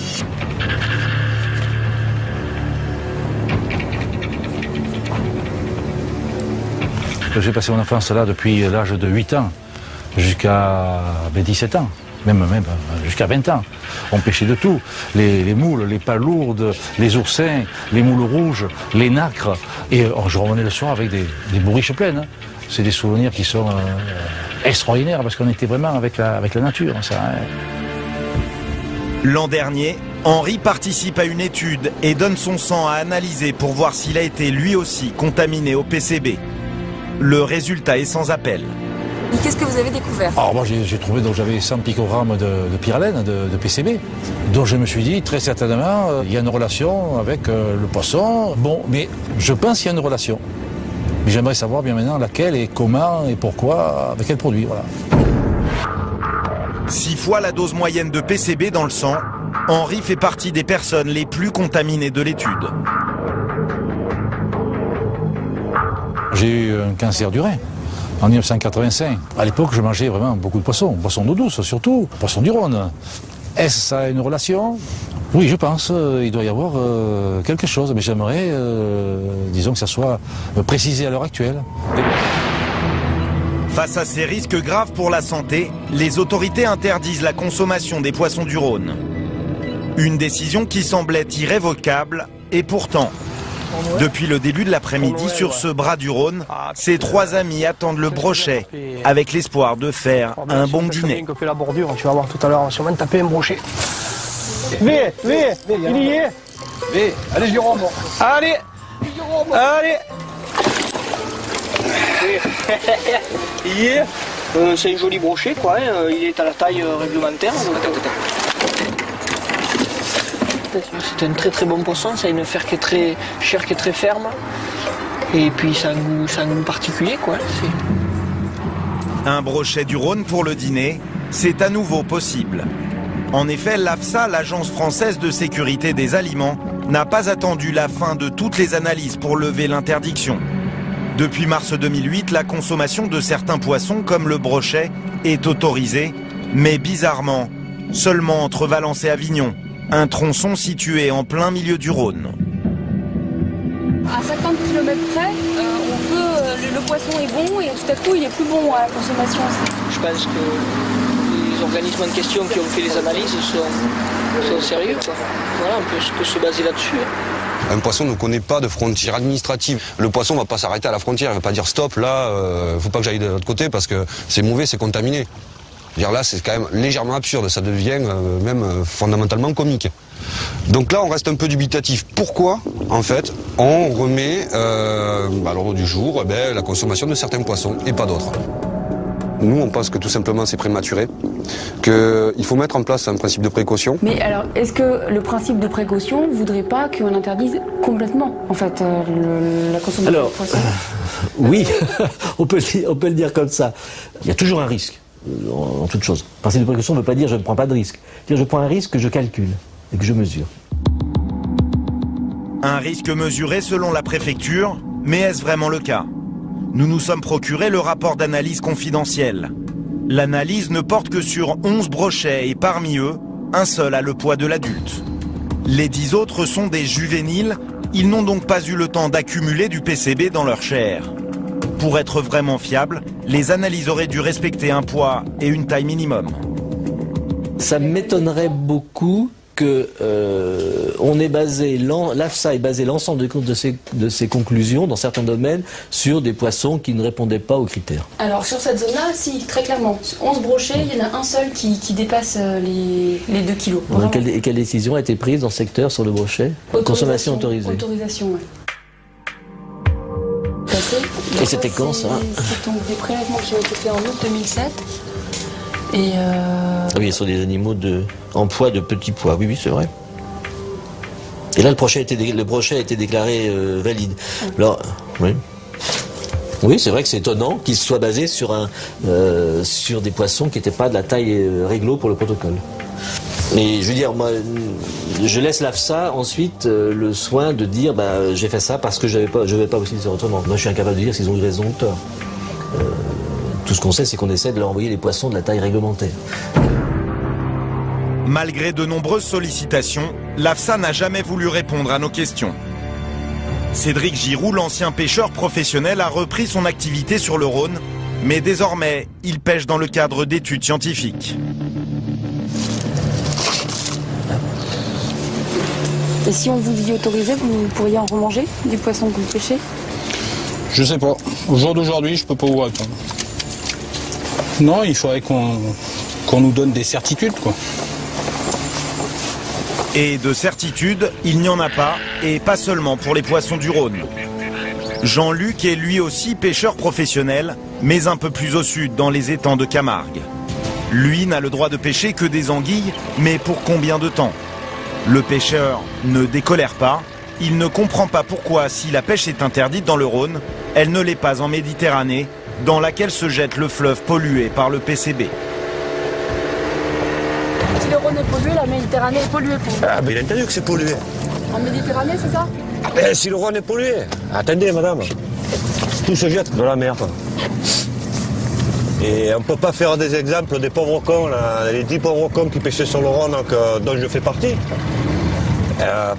J'ai passé mon enfance là depuis l'âge de 8 ans jusqu'à 17 ans, même jusqu'à 20 ans. On pêchait de tout, les moules, les palourdes, les oursins, les moules rouges, les nacres. Et je revenais le soir avec des bourriches pleines. C'est des souvenirs qui sont extraordinaires parce qu'on était vraiment avec la nature. Ça, hein. L'an dernier, Henri participe à une étude et donne son sang à analyser pour voir s'il a été lui aussi contaminé au PCB. Le résultat est sans appel. Qu'est-ce que vous avez découvert? Alors moi j'ai trouvé, donc j'avais 100 picogrammes de pyralène, de PCB. Donc je me suis dit, très certainement, il y a une relation avec le poisson. Bon, mais je pense qu'il y a une relation. Mais j'aimerais savoir bien maintenant laquelle et comment et pourquoi, avec quel produit, voilà. 6 fois la dose moyenne de PCB dans le sang, Henri fait partie des personnes les plus contaminées de l'étude. J'ai eu un cancer du rein en 1985. À l'époque, je mangeais vraiment beaucoup de poissons d'eau douce surtout, poissons du Rhône. Est-ce que ça a une relation? Oui, je pense, il doit y avoir quelque chose, mais j'aimerais, disons que ça soit précisé à l'heure actuelle. Face à ces risques graves pour la santé, les autorités interdisent la consommation des poissons du Rhône. Une décision qui semblait irrévocable, et pourtant, depuis le début de l'après-midi, sur ce bras du Rhône, ces 3 amis attendent le brochet, avec l'espoir de faire un bon dîner. La bordure, tu vas voir tout à l'heure, sûrement de taper un brochet. V, il y est. V, allez Jérôme. Allez, allez. Il y est. C'est un joli brochet quoi, hein. Il est à la taille réglementaire. C'est un très très bon poisson, ça a une chair qui est très ferme. Et puis ça a un goût particulier quoi. Un brochet du Rhône pour le dîner, c'est à nouveau possible. En effet, l'AFSA, l'Agence française de sécurité des aliments, n'a pas attendu la fin de toutes les analyses pour lever l'interdiction. Depuis mars 2008, la consommation de certains poissons, comme le brochet, est autorisée, mais bizarrement, seulement entre Valence et Avignon, un tronçon situé en plein milieu du Rhône. À 50 km près, le poisson est bon et tout à coup il est plus bon à la consommation aussi. Je pense que les organismes en question qui ont fait les analyses sont sérieux. Quoi. Voilà, on peut que se baser là-dessus. Un poisson ne connaît pas de frontières administratives. Le poisson ne va pas s'arrêter à la frontière, il ne va pas dire stop, là, faut pas que j'aille de l'autre côté parce que c'est mauvais, c'est contaminé. Là, c'est quand même légèrement absurde, ça devient même fondamentalement comique. Donc là, on reste un peu dubitatif. Pourquoi, en fait, on remet à l'ordre du jour la consommation de certains poissons et pas d'autres? Nous, on pense que tout simplement c'est prématuré, qu'il faut mettre en place un principe de précaution. Mais alors, est-ce que le principe de précaution ne voudrait pas qu'on interdise complètement, en fait, la consommation de poissons? Oui, on peut le dire comme ça. Il y a toujours un risque, en toute chose. Le principe de précaution ne veut pas dire je ne prends pas de risque. Dire je prends un risque que je calcule et que je mesure. Un risque mesuré selon la préfecture, mais est-ce vraiment le cas? Nous nous sommes procuré le rapport d'analyse confidentiel. L'analyse ne porte que sur 11 brochets et parmi eux, un seul a le poids de l'adulte. Les 10 autres sont des juvéniles, ils n'ont donc pas eu le temps d'accumuler du PCB dans leur chair. Pour être vraiment fiables, les analyses auraient dû respecter un poids et une taille minimum. Ça m'étonnerait beaucoup que l'AFSA ait basé l'ensemble de ses conclusions dans certains domaines sur des poissons qui ne répondaient pas aux critères. Alors sur cette zone-là, si, très clairement. 11 brochets, il y en a un seul qui dépasse les 2 kilos. Et quelle décision a été prise dans ce secteur sur le brochet? Consommation autorisée. Autorisation, oui. Et c'était quand ça? C'est donc des prélèvements qui ont été faits en août 2007. Oui, sur des animaux en poids de petits poids, oui, c'est vrai. Et là, le brochet a été déclaré valide. Alors, oui. Oui, c'est vrai que c'est étonnant qu'il soit basé sur des poissons qui n'étaient pas de la taille réglo pour le protocole. Mais je veux dire, moi, je laisse l'AFSA ensuite le soin de dire j'ai fait ça parce que je ne vais pas aussi le faire autrement. Moi, je suis incapable de dire s'ils ont eu raison ou tort. Tout ce qu'on sait, c'est qu'on essaie de leur envoyer les poissons de la taille réglementaire. Malgré de nombreuses sollicitations, l'AFSA n'a jamais voulu répondre à nos questions. Cédric Giroux, l'ancien pêcheur professionnel, a repris son activité sur le Rhône, mais désormais, il pêche dans le cadre d'études scientifiques. Et si on vous y autorisait, vous pourriez en remanger du poisson que vous pêchez? Je sais pas. Au jour d'aujourd'hui, je peux pas vous répondre. Non, il faudrait qu'on nous donne des certitudes, quoi. Et de certitude, il n'y en a pas, et pas seulement pour les poissons du Rhône. Jean-Luc est lui aussi pêcheur professionnel, mais un peu plus au sud, dans les étangs de Camargue. Lui n'a le droit de pêcher que des anguilles, mais pour combien de temps? Le pêcheur ne décolère pas, il ne comprend pas pourquoi, si la pêche est interdite dans le Rhône, elle ne l'est pas en Méditerranée, dans laquelle se jette le fleuve pollué par le PCB. Si le Rhône est pollué, la Méditerranée est polluée pour vous. Ah, mais il a entendu que c'est pollué. En Méditerranée, c'est ça? Eh, si le Rhône est pollué, attendez madame, tout se jette dans la mer. Et on ne peut pas faire des exemples des pauvres cons, là, les 10 pauvres cons qui pêchaient sur le Rhône, dont je fais partie.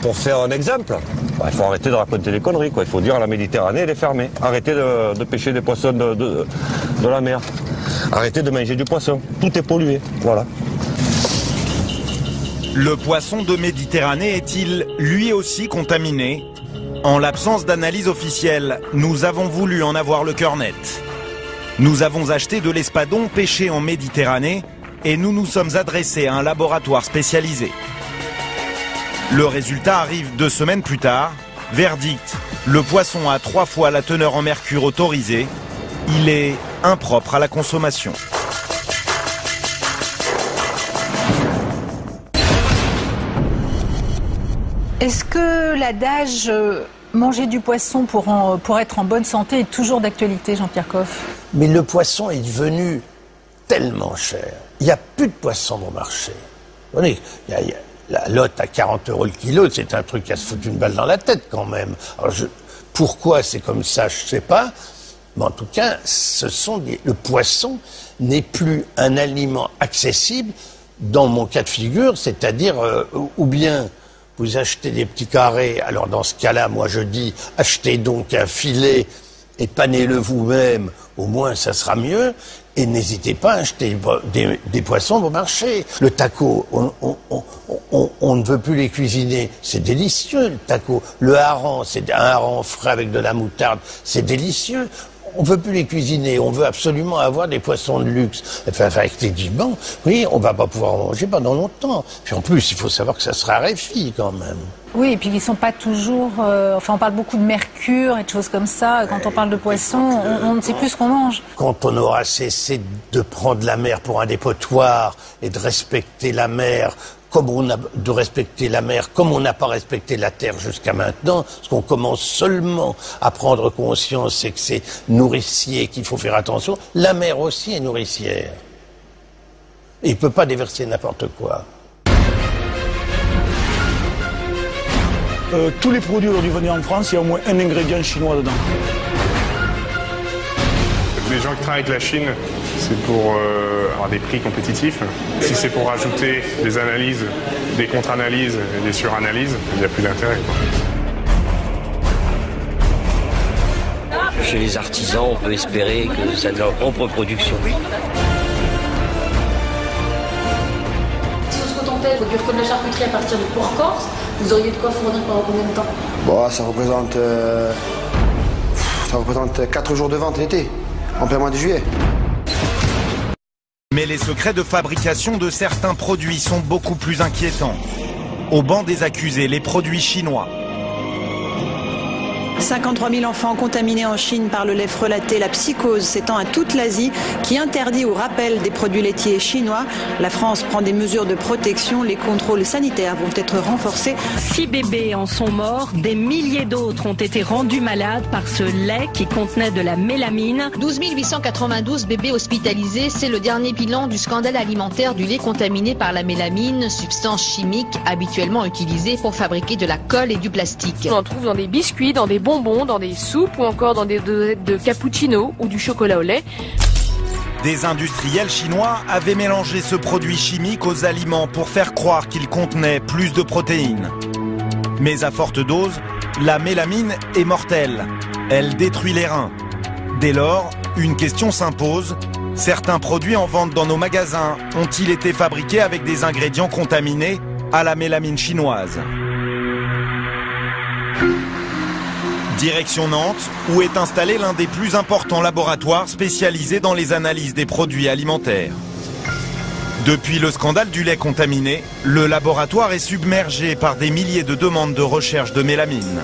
Pour faire un exemple, il faut arrêter de raconter des conneries, quoi. Il faut dire la Méditerranée, elle est fermée. Arrêtez de pêcher des poissons de la mer. Arrêtez de manger du poisson. Tout est pollué, voilà. Le poisson de Méditerranée est-il lui aussi contaminé? En l'absence d'analyse officielle, nous avons voulu en avoir le cœur net. Nous avons acheté de l'espadon pêché en Méditerranée et nous nous sommes adressés à un laboratoire spécialisé. Le résultat arrive 2 semaines plus tard. Verdict, le poisson a 3 fois la teneur en mercure autorisée. Il est impropre à la consommation. Est-ce que l'adage manger du poisson pour être en bonne santé est toujours d'actualité, Jean-Pierre Coff? Mais le poisson est devenu tellement cher. Il n'y a plus de poisson bon marché. Vous voyez, la lotte à 40 € le kilo, c'est un truc à se foutre une balle dans la tête quand même. Alors pourquoi c'est comme ça, je ne sais pas. Mais en tout cas, le poisson n'est plus un aliment accessible dans mon cas de figure, c'est-à-dire ou bien vous achetez des petits carrés, alors dans ce cas-là, moi je dis, achetez donc un filet et panez-le vous-même, au moins ça sera mieux, et n'hésitez pas à acheter des poissons au marché. Le taco, on ne veut plus les cuisiner, c'est délicieux le taco. Le hareng, c'est un hareng frais avec de la moutarde, c'est délicieux. On ne veut plus les cuisiner, on veut absolument avoir des poissons de luxe. Enfin, effectivement, oui, on ne va pas pouvoir en manger pendant longtemps. Puis en plus, il faut savoir que ça se raréfie quand même. Oui, et puis ils ne sont pas toujours... enfin, on parle beaucoup de mercure et de choses comme ça. Quand on parle de poisson, on ne sait plus ce qu'on mange. Quand on aura cessé de prendre la mer pour un dépotoir et de respecter la mer comme on n'a pas respecté la terre jusqu'à maintenant, parce qu'on commence seulement à prendre conscience, c'est que c'est nourricier qu'il faut faire attention. La mer aussi est nourricière. Et il ne peut pas déverser n'importe quoi. Tous les produits aujourd'hui venus en France, il y a au moins un ingrédient chinois dedans. Les gens qui travaillent avec la Chine, c'est pour avoir des prix compétitifs. Si c'est pour rajouter des analyses, des contre-analyses et des suranalyses, il n'y a plus d'intérêt. Chez les artisans, on peut espérer que ça a de leur propre production. Si on se contentait de dire comme la charcuterie à partir du porc corse, vous auriez de quoi fournir pendant combien de temps? Bon, ça représente 4 jours de vente l'été, en plein mois de juillet. Mais les secrets de fabrication de certains produits sont beaucoup plus inquiétants. Au banc des accusés, les produits chinois. 53 000 enfants contaminés en Chine par le lait frelaté. La psychose s'étend à toute l'Asie qui interdit au rappel des produits laitiers chinois. La France prend des mesures de protection. Les contrôles sanitaires vont être renforcés. 6 bébés en sont morts. Des milliers d'autres ont été rendus malades par ce lait qui contenait de la mélamine. 12 892 bébés hospitalisés. C'est le dernier bilan du scandale alimentaire du lait contaminé par la mélamine, substance chimique habituellement utilisée pour fabriquer de la colle et du plastique. On en trouve dans des biscuits, dans des bonbons, dans des soupes ou encore dans des dosettes de cappuccino ou du chocolat au lait. Des industriels chinois avaient mélangé ce produit chimique aux aliments pour faire croire qu'il contenait plus de protéines. Mais à forte dose, la mélamine est mortelle. Elle détruit les reins. Dès lors, une question s'impose. Certains produits en vente dans nos magasins ont-ils été fabriqués avec des ingrédients contaminés à la mélamine chinoise ? Direction Nantes, où est installé l'un des plus importants laboratoires spécialisés dans les analyses des produits alimentaires. Depuis le scandale du lait contaminé, le laboratoire est submergé par des milliers de demandes de recherche de mélamine.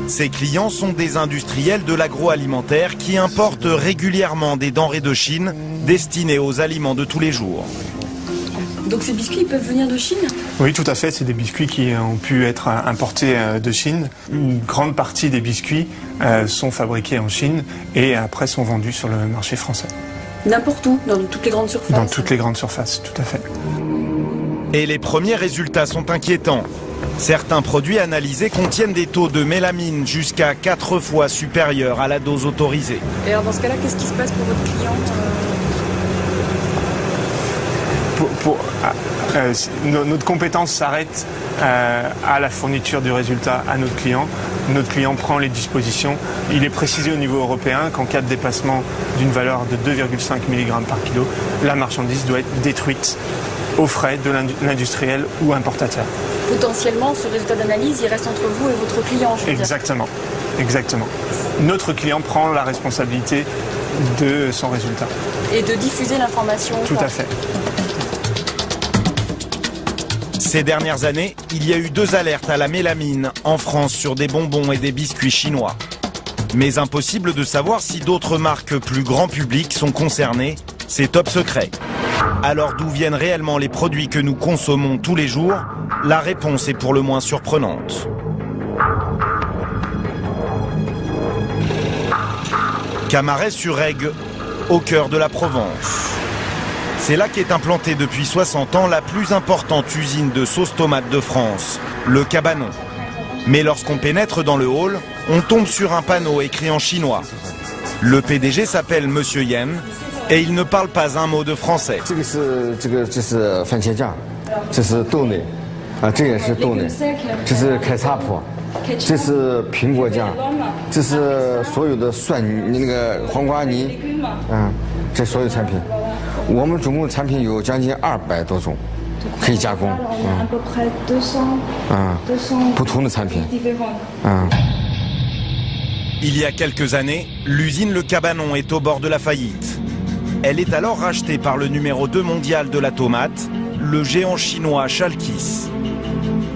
Ses clients sont des industriels de l'agroalimentaire qui importent régulièrement des denrées de Chine destinées aux aliments de tous les jours. Donc ces biscuits ils peuvent venir de Chine? Oui, tout à fait. C'est des biscuits qui ont pu être importés de Chine. Une grande partie des biscuits sont fabriqués en Chine et après sont vendus sur le marché français. N'importe où, dans toutes les grandes surfaces? Dans toutes les grandes surfaces, tout à fait. Et les premiers résultats sont inquiétants. Certains produits analysés contiennent des taux de mélamine jusqu'à 4 fois supérieurs à la dose autorisée. Et alors dans ce cas-là, qu'est-ce qui se passe pour votre client? Notre compétence s'arrête à la fourniture du résultat à notre client. Notre client prend les dispositions. Il est précisé au niveau européen qu'en cas de dépassement d'une valeur de 2,5 mg par kilo, la marchandise doit être détruite aux frais de l'industriel ou importateur. Potentiellement, ce résultat d'analyse, il reste entre vous et votre client, je veux dire. Exactement. Exactement. Notre client prend la responsabilité de son résultat. Et de diffuser l'information. Tout à fait. Ces dernières années, il y a eu 2 alertes à la mélamine en France sur des bonbons et des biscuits chinois. Mais impossible de savoir si d'autres marques plus grand public sont concernées, c'est top secret. Alors d'où viennent réellement les produits que nous consommons tous les jours? La réponse est pour le moins surprenante. Camaret-sur-Aigle, au cœur de la Provence. C'est là qu'est implantée depuis 60 ans la plus importante usine de sauce tomate de France, le Cabanon. Mais lorsqu'on pénètre dans le hall, on tombe sur un panneau écrit en chinois. Le PDG s'appelle Monsieur Yan et il ne parle pas un mot de français. À peu près 200 Il y a quelques années, l'usine Le Cabanon est au bord de la faillite. Elle est alors rachetée par le numéro 2 mondial de la tomate, le géant chinois Chalkis.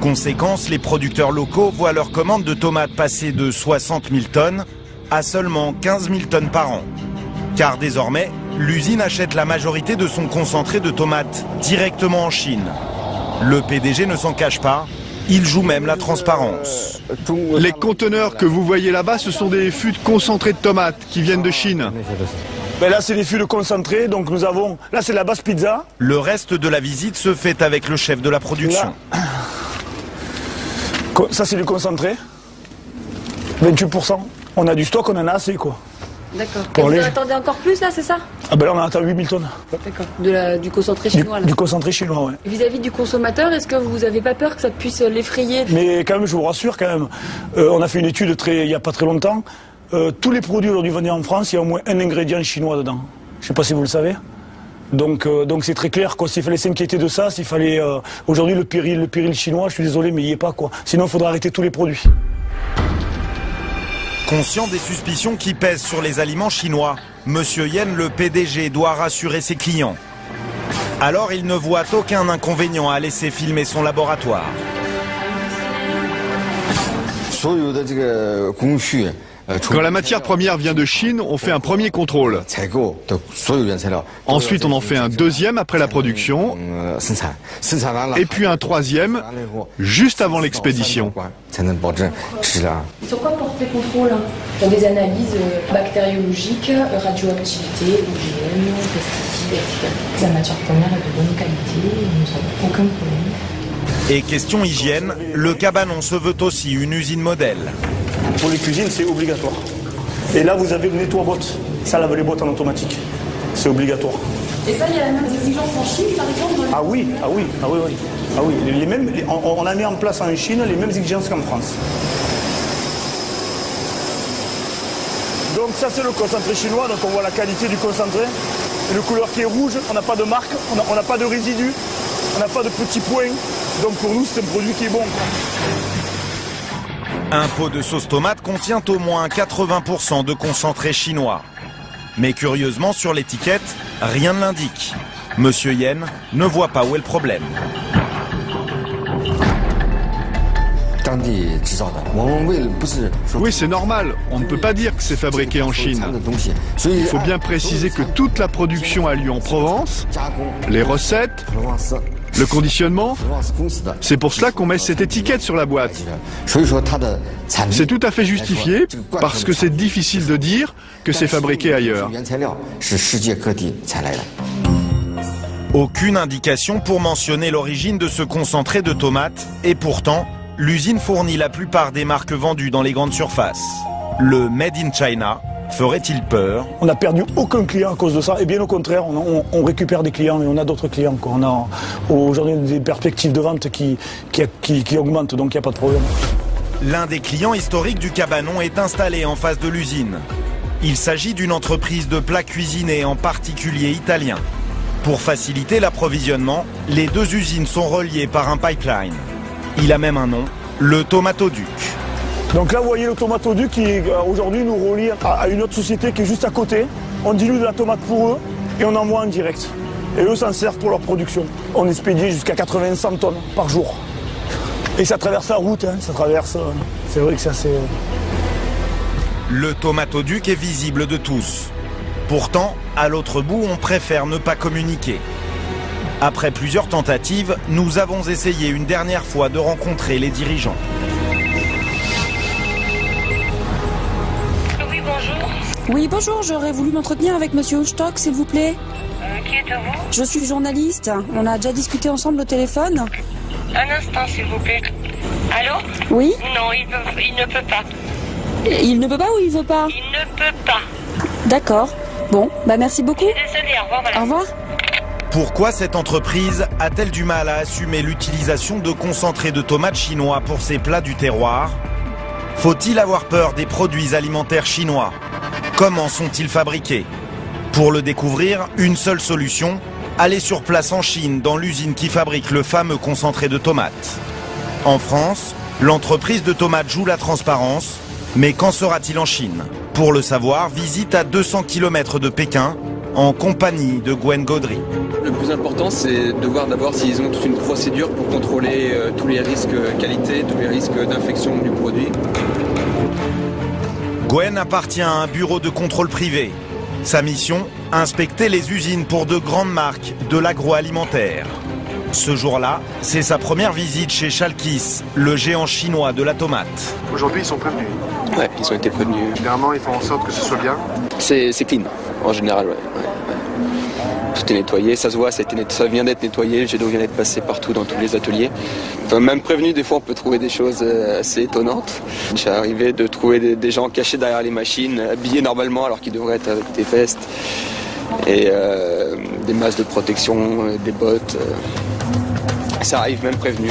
Conséquence, les producteurs locaux voient leur commande de tomates passer de 60 000 tonnes à seulement 15 000 tonnes par an. Car désormais, l'usine achète la majorité de son concentré de tomates directement en Chine. Le PDG ne s'en cache pas, il joue même la transparence. Les conteneurs que vous voyez là-bas, ce sont des fûts de concentré de tomates qui viennent de Chine. Ben là, c'est des fûts de concentré, donc nous avons... Là, c'est la base pizza. Le reste de la visite se fait avec le chef de la production. Là, ça, c'est du concentré. 28%. On a du stock, on en a assez, quoi. D'accord. Et vous en attendez encore plus, là, c'est ça? Ah ben là, on en attend 8000 tonnes. D'accord. Du concentré chinois, là. Du concentré chinois, ouais. Vis-à-vis du consommateur, est-ce que vous n'avez pas peur que ça puisse l'effrayer? Mais quand même, je vous rassure, quand même. On a fait une étude il n'y a pas très longtemps. Tous les produits aujourd'hui vendus en France, il y a au moins un ingrédient chinois dedans. Je ne sais pas si vous le savez. Donc c'est très clair, quoi. S'il fallait s'inquiéter de ça, s'il fallait... aujourd'hui, le péril chinois, je suis désolé, mais il n'y est pas, quoi. Sinon, il faudra arrêter tous les produits. Conscient des suspicions qui pèsent sur les aliments chinois, Monsieur Yen, le PDG, doit rassurer ses clients. Alors il ne voit aucun inconvénient à laisser filmer son laboratoire. Quand la matière première vient de Chine, on fait un premier contrôle. Ensuite, on en fait un deuxième après la production. Et puis un troisième, juste avant l'expédition. Sur quoi portent les contrôles? Pour des analyses bactériologiques, radioactivité, OGM, pesticides, etc. La matière première est de bonne qualité, nous n'avons aucun problème. Et question hygiène, le Cabanon se veut aussi une usine modèle. Pour les cuisines, c'est obligatoire. Et là, vous avez le nettoie-bottes. Ça lave les bottes en automatique. C'est obligatoire. Et ça, il y a la même exigence en Chine, par exemple? Ah oui. On a mis en place en Chine les mêmes exigences qu'en France. Donc ça, c'est le concentré chinois. Donc on voit la qualité du concentré. Et le couleur qui est rouge, on n'a pas de marque, on n'a pas de résidus, on n'a pas de petits points. Donc pour nous, c'est un produit qui est bon, quoi. Un pot de sauce tomate contient au moins 80% de concentré chinois. Mais curieusement, sur l'étiquette, rien ne l'indique. Monsieur Yen ne voit pas où est le problème. Oui, c'est normal. On ne peut pas dire que c'est fabriqué en Chine. Il faut bien préciser que toute la production a lieu en Provence, les recettes, le conditionnement. C'est pour cela qu'on met cette étiquette sur la boîte. C'est tout à fait justifié parce que c'est difficile de dire que c'est fabriqué ailleurs. Aucune indication pour mentionner l'origine de ce concentré de tomates et pourtant, l'usine fournit la plupart des marques vendues dans les grandes surfaces. Le Made in China ferait-il peur? On n'a perdu aucun client à cause de ça, et bien au contraire, on récupère des clients et on a d'autres clients. On a aujourd'hui des perspectives de vente qui augmentent, donc il n'y a pas de problème. L'un des clients historiques du cabanon est installé en face de l'usine. Il s'agit d'une entreprise de plats cuisinés, en particulier italiens. Pour faciliter l'approvisionnement, les deux usines sont reliées par un pipeline. Il a même un nom, le Tomatoduc. Donc là, vous voyez le Tomatoduc qui aujourd'hui nous relie à une autre société qui est juste à côté. On dilue de la tomate pour eux et on envoie en direct. Et eux s'en servent pour leur production. On expédie jusqu'à 80-100 tonnes par jour. Et ça traverse la route, hein, ça traverse. C'est vrai que c'est assez... Le Tomatoduc est visible de tous. Pourtant, à l'autre bout, on préfère ne pas communiquer. Après plusieurs tentatives, nous avons essayé une dernière fois de rencontrer les dirigeants. Oui, bonjour. Oui, bonjour, j'aurais voulu m'entretenir avec monsieur Hochstock, s'il vous plaît. Qui êtes-vous? Je suis journaliste, on a déjà discuté ensemble au téléphone. Un instant, s'il vous plaît. Allô? Oui? Non, il ne peut pas. Il ne peut pas ou il veut pas? Il ne peut pas. D'accord. Bon, bah merci beaucoup. Désolée, au revoir, madame. Au revoir. Pourquoi cette entreprise a-t-elle du mal à assumer l'utilisation de concentré de tomates chinois pour ses plats du terroir? Faut-il avoir peur des produits alimentaires chinois? Comment sont-ils fabriqués? Pour le découvrir, une seule solution, aller sur place en Chine, dans l'usine qui fabrique le fameux concentré de tomates. En France, l'entreprise de tomates joue la transparence, mais qu'en sera-t-il en Chine? Pour le savoir, visite à 200 km de Pékin, en compagnie de Gwen Gaudry. Le plus important, c'est de voir d'abord s'ils ont toute une procédure pour contrôler tous les risques qualité, tous les risques d'infection du produit. Gwen appartient à un bureau de contrôle privé. Sa mission, inspecter les usines pour de grandes marques de l'agroalimentaire. Ce jour-là, c'est sa première visite chez Schalkis, le géant chinois de la tomate. Aujourd'hui, ils sont prévenus. Ouais, ils ont été prévenus. Généralement, ils font en sorte que ce soit bien. C'est clean, en général, ouais. Tout est nettoyé, ça se voit, ça vient d'être nettoyé, le jet d'eau vient d'être passé partout dans tous les ateliers. Enfin, même prévenu, des fois on peut trouver des choses assez étonnantes. J'ai arrivé de trouver des gens cachés derrière les machines, habillés normalement alors qu'ils devraient être avec des vestes et des masques de protection, des bottes. Ça arrive même prévenu.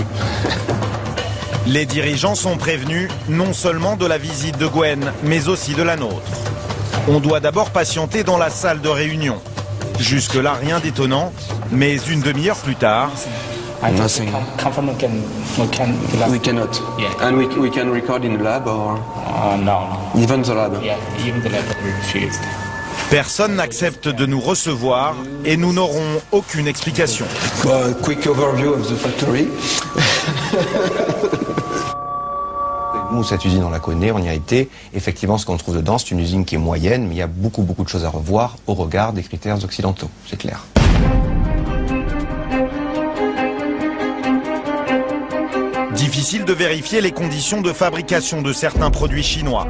Les dirigeants sont prévenus non seulement de la visite de Gwen, mais aussi de la nôtre. On doit d'abord patienter dans la salle de réunion. Jusque-là, rien d'étonnant, mais une demi-heure plus tard... Nothing. We cannot. Yeah. And we can record in the lab or... No. Even the lab? Yeah, even the lab refused. Personne n'accepte de nous recevoir et nous n'aurons aucune explication. Quick overview of the factory. Nous, cette usine, on la connaît, on y a été. Effectivement, ce qu'on trouve dedans, c'est une usine qui est moyenne, mais il y a beaucoup de choses à revoir au regard des critères occidentaux, c'est clair. Difficile de vérifier les conditions de fabrication de certains produits chinois.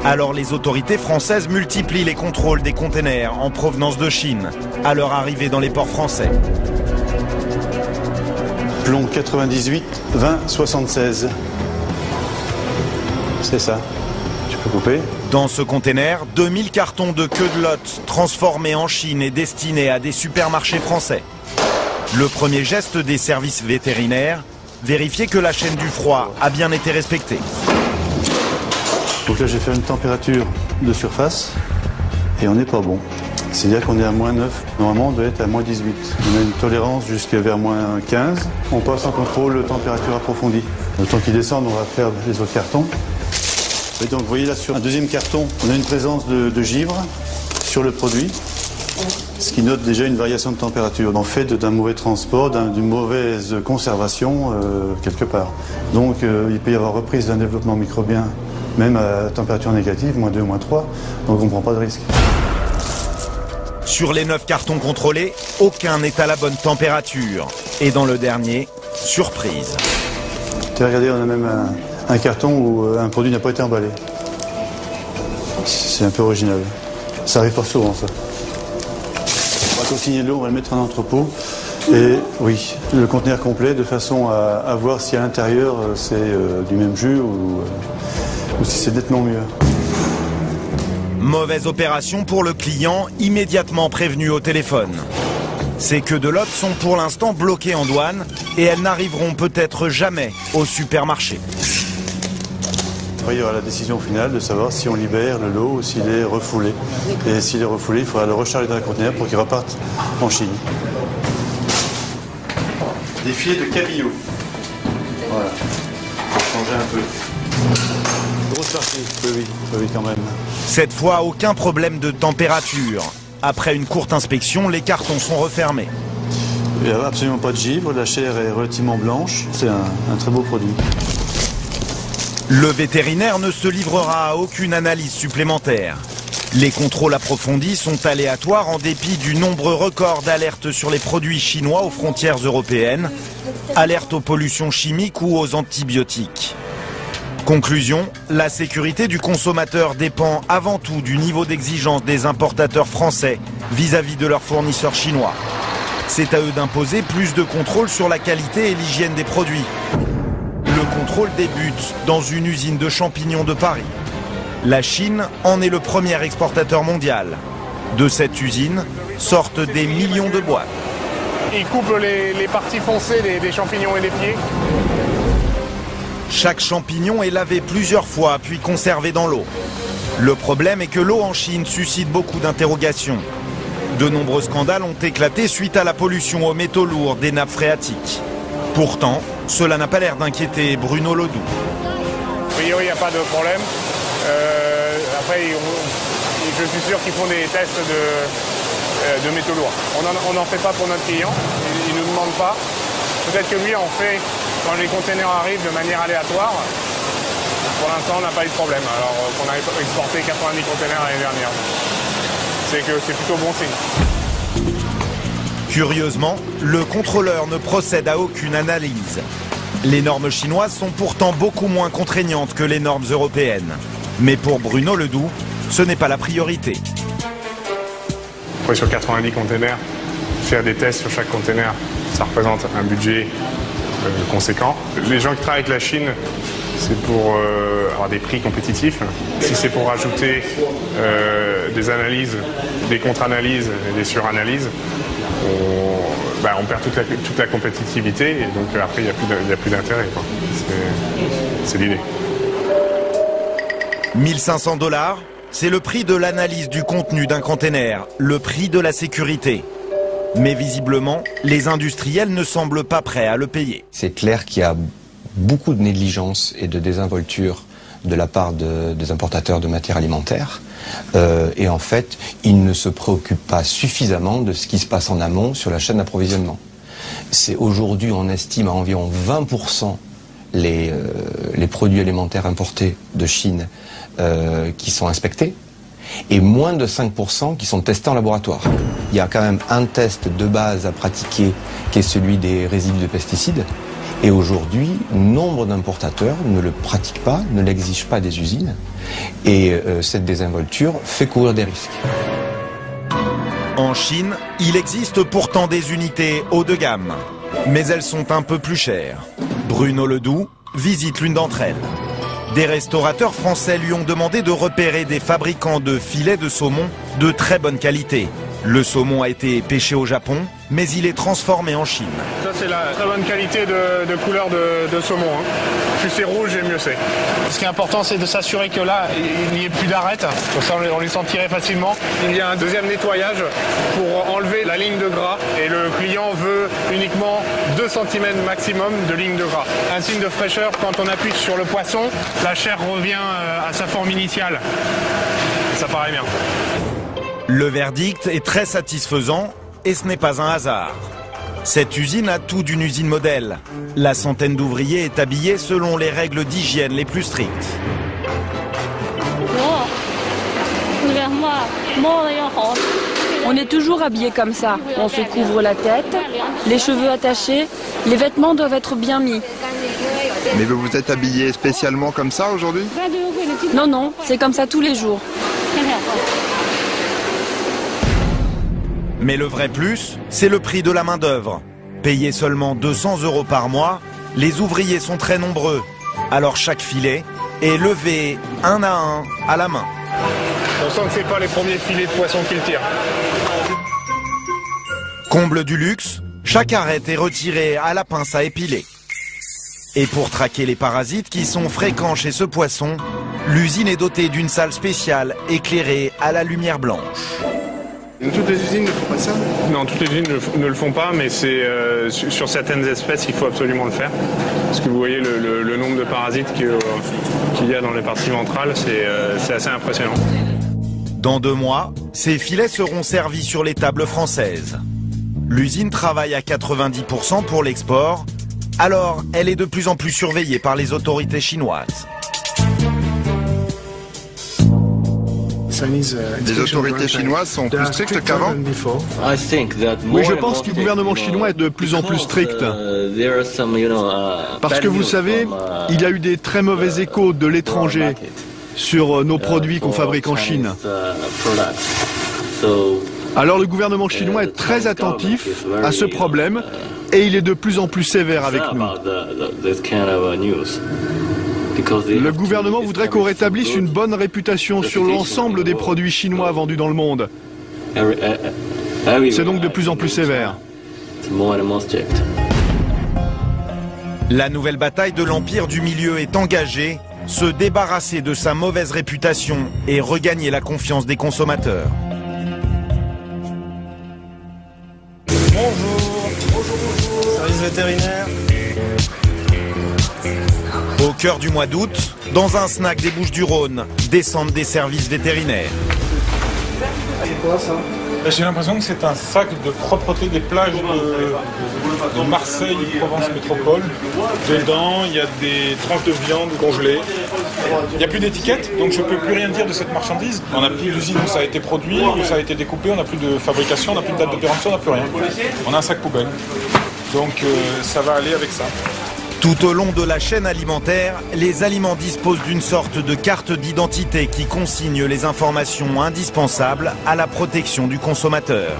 Alors les autorités françaises multiplient les contrôles des containers en provenance de Chine, à leur arrivée dans les ports français. Plomb 98, 20, 76. C'est ça. Tu peux couper. Dans ce container, 2000 cartons de queue de lotte transformés en Chine et destinés à des supermarchés français. Le premier geste des services vétérinaires, vérifier que la chaîne du froid a bien été respectée. Donc là j'ai fait une température de surface et on n'est pas bon. C'est-à-dire qu'on est à moins 9. Normalement on doit être à moins 18. On a une tolérance jusqu'à vers moins 15. On passe en contrôle de température approfondie. Le temps qu'ils descendent, on va faire les autres cartons. Et donc vous voyez là sur un deuxième carton, on a une présence de givre sur le produit, ce qui note déjà une variation de température, en fait d'un mauvais transport, d'une mauvaise conservation quelque part. Donc il peut y avoir reprise d'un développement microbien, même à température négative, -2, -3, donc on ne prend pas de risque. Sur les 9 cartons contrôlés, aucun n'est à la bonne température. Et dans le dernier, surprise. Regardez, on a même un carton où un produit n'a pas été emballé. C'est un peu original. Ça arrive pas souvent, ça. On va consigner l'eau, on va le mettre en entrepôt. Et oui, le conteneur complet, de façon à voir si à l'intérieur c'est du même jus ou si c'est nettement mieux. Mauvaise opération pour le client, immédiatement prévenu au téléphone. Ces queues de lot sont pour l'instant bloquées en douane et elles n'arriveront peut-être jamais au supermarché. Il y aura la décision finale de savoir si on libère le lot ou s'il est refoulé. Et s'il est refoulé, il faudra le recharger dans un conteneur pour qu'il reparte en Chine. Des filets de cabillaud. Voilà. Pour changer un peu. Grosse partie, oui, quand même. Cette fois, aucun problème de température. Après une courte inspection, les cartons sont refermés. Il n'y a absolument pas de givre, la chair est relativement blanche. C'est un très beau produit. Le vétérinaire ne se livrera à aucune analyse supplémentaire. Les contrôles approfondis sont aléatoires en dépit du nombre record d'alertes sur les produits chinois aux frontières européennes, alertes aux pollutions chimiques ou aux antibiotiques. Conclusion, la sécurité du consommateur dépend avant tout du niveau d'exigence des importateurs français vis-à-vis de leurs fournisseurs chinois. C'est à eux d'imposer plus de contrôle sur la qualité et l'hygiène des produits. Le contrôle débute dans une usine de champignons de Paris. La Chine en est le premier exportateur mondial. De cette usine sortent des millions de boîtes. Ils coupent les parties foncées des champignons et des pieds. Chaque champignon est lavé plusieurs fois puis conservé dans l'eau. Le problème est que l'eau en Chine suscite beaucoup d'interrogations. De nombreux scandales ont éclaté suite à la pollution aux métaux lourds des nappes phréatiques. Pourtant, cela n'a pas l'air d'inquiéter Bruno Ledoux. A priori, il n'y a pas de problème. Après, je suis sûr qu'ils font des tests de métaux lourds. On n'en fait pas pour notre client, il ne nous demande pas. Peut-être que lui en fait quand les containers arrivent de manière aléatoire. Pour l'instant, on n'a pas eu de problème. Alors qu'on a exporté 90 containers l'année dernière. C'est que c'est plutôt bon signe. Curieusement, le contrôleur ne procède à aucune analyse. Les normes chinoises sont pourtant beaucoup moins contraignantes que les normes européennes. Mais pour Bruno Ledoux, ce n'est pas la priorité. Après, sur 90 containers, faire des tests sur chaque container, ça représente un budget conséquent. Les gens qui travaillent avec la Chine, c'est pour avoir des prix compétitifs. Si c'est pour rajouter des analyses, des contre-analyses et des suranalyses, on perd toute la compétitivité et donc après il n'y a plus d'intérêt. C'est l'idée. 1500 $, c'est le prix de l'analyse du contenu d'un container, le prix de la sécurité. Mais visiblement, les industriels ne semblent pas prêts à le payer. C'est clair qu'il y a beaucoup de négligence et de désinvolture de la part des importateurs de matières alimentaires. Et en fait, ils ne se préoccupent pas suffisamment de ce qui se passe en amont sur la chaîne d'approvisionnement. C'est aujourd'hui, on estime à environ 20% les produits alimentaires importés de Chine qui sont inspectés et moins de 5% qui sont testés en laboratoire. Il y a quand même un test de base à pratiquer qui est celui des résidus de pesticides. Et aujourd'hui, nombre d'importateurs ne le pratiquent pas, ne l'exigent pas des usines. Et cette désinvolture fait courir des risques. En Chine, il existe pourtant des unités haut de gamme. Mais elles sont un peu plus chères. Bruno Ledoux visite l'une d'entre elles. Des restaurateurs français lui ont demandé de repérer des fabricants de filets de saumon de très bonne qualité. Le saumon a été pêché au Japon, mais il est transformé en Chine. Ça, c'est la très bonne qualité de couleur de saumon. Plus c'est rouge et mieux c'est. Ce qui est important, c'est de s'assurer que là, il n'y ait plus d'arête. Comme ça, on les sentirait facilement. Il y a un deuxième nettoyage pour enlever la ligne de gras. Et le client veut uniquement 2 cm maximum de ligne de gras. Un signe de fraîcheur, quand on appuie sur le poisson, la chair revient à sa forme initiale. Ça paraît bien. Le verdict est très satisfaisant et ce n'est pas un hasard. Cette usine a tout d'une usine modèle. La centaine d'ouvriers est habillée selon les règles d'hygiène les plus strictes. On est toujours habillé comme ça. On se couvre la tête, les cheveux attachés, les vêtements doivent être bien mis. Mais vous vous êtes habillé spécialement comme ça aujourd'hui? Non, non, c'est comme ça tous les jours. Mais le vrai plus, c'est le prix de la main-d'œuvre. Payés seulement 200 € par mois, les ouvriers sont très nombreux. Alors chaque filet est levé un à un à la main. On sent que c'est pas les premiers filets de poisson qu'ils tirent. Comble du luxe, chaque arête est retirée à la pince à épiler. Et pour traquer les parasites qui sont fréquents chez ce poisson, l'usine est dotée d'une salle spéciale éclairée à la lumière blanche. Toutes les usines ne font pas ça? Non, toutes les usines ne le font pas, mais c'est sur certaines espèces, il faut absolument le faire. Parce que vous voyez le nombre de parasites qu'il y a dans les parties ventrales, c'est assez impressionnant. Dans 2 mois, ces filets seront servis sur les tables françaises. L'usine travaille à 90% pour l'export, alors elle est de plus en plus surveillée par les autorités chinoises. Les autorités chinoises sont plus strictes qu'avant? Oui, je pense que le gouvernement chinois est de plus en plus strict. Parce que vous savez, il y a eu des très mauvais échos de l'étranger sur nos produits qu'on fabrique en Chine. Alors le gouvernement chinois est très attentif à ce problème et il est de plus en plus sévère avec nous. Le gouvernement voudrait qu'on rétablisse une bonne réputation sur l'ensemble des produits chinois vendus dans le monde. C'est donc de plus en plus sévère. La nouvelle bataille de l'Empire du Milieu est engagée, se débarrasser de sa mauvaise réputation et regagner la confiance des consommateurs. Bonjour. Service vétérinaire. Au cœur du mois d'août, dans un snack des Bouches-du-Rhône, descendent des services vétérinaires. C'est quoi ça? J'ai l'impression que c'est un sac de propreté des plages de Marseille, Provence Métropole. Dedans, il y a des tranches de viande congelées. Il n'y a plus d'étiquette, donc je ne peux plus rien dire de cette marchandise. On n'a plus d'usine où ça a été produit, où ça a été découpé, on n'a plus de fabrication, on n'a plus de date de péremption, on n'a plus rien. On a un sac poubelle. Donc ça va aller avec ça. Tout au long de la chaîne alimentaire, les aliments disposent d'une sorte de carte d'identité qui consigne les informations indispensables à la protection du consommateur.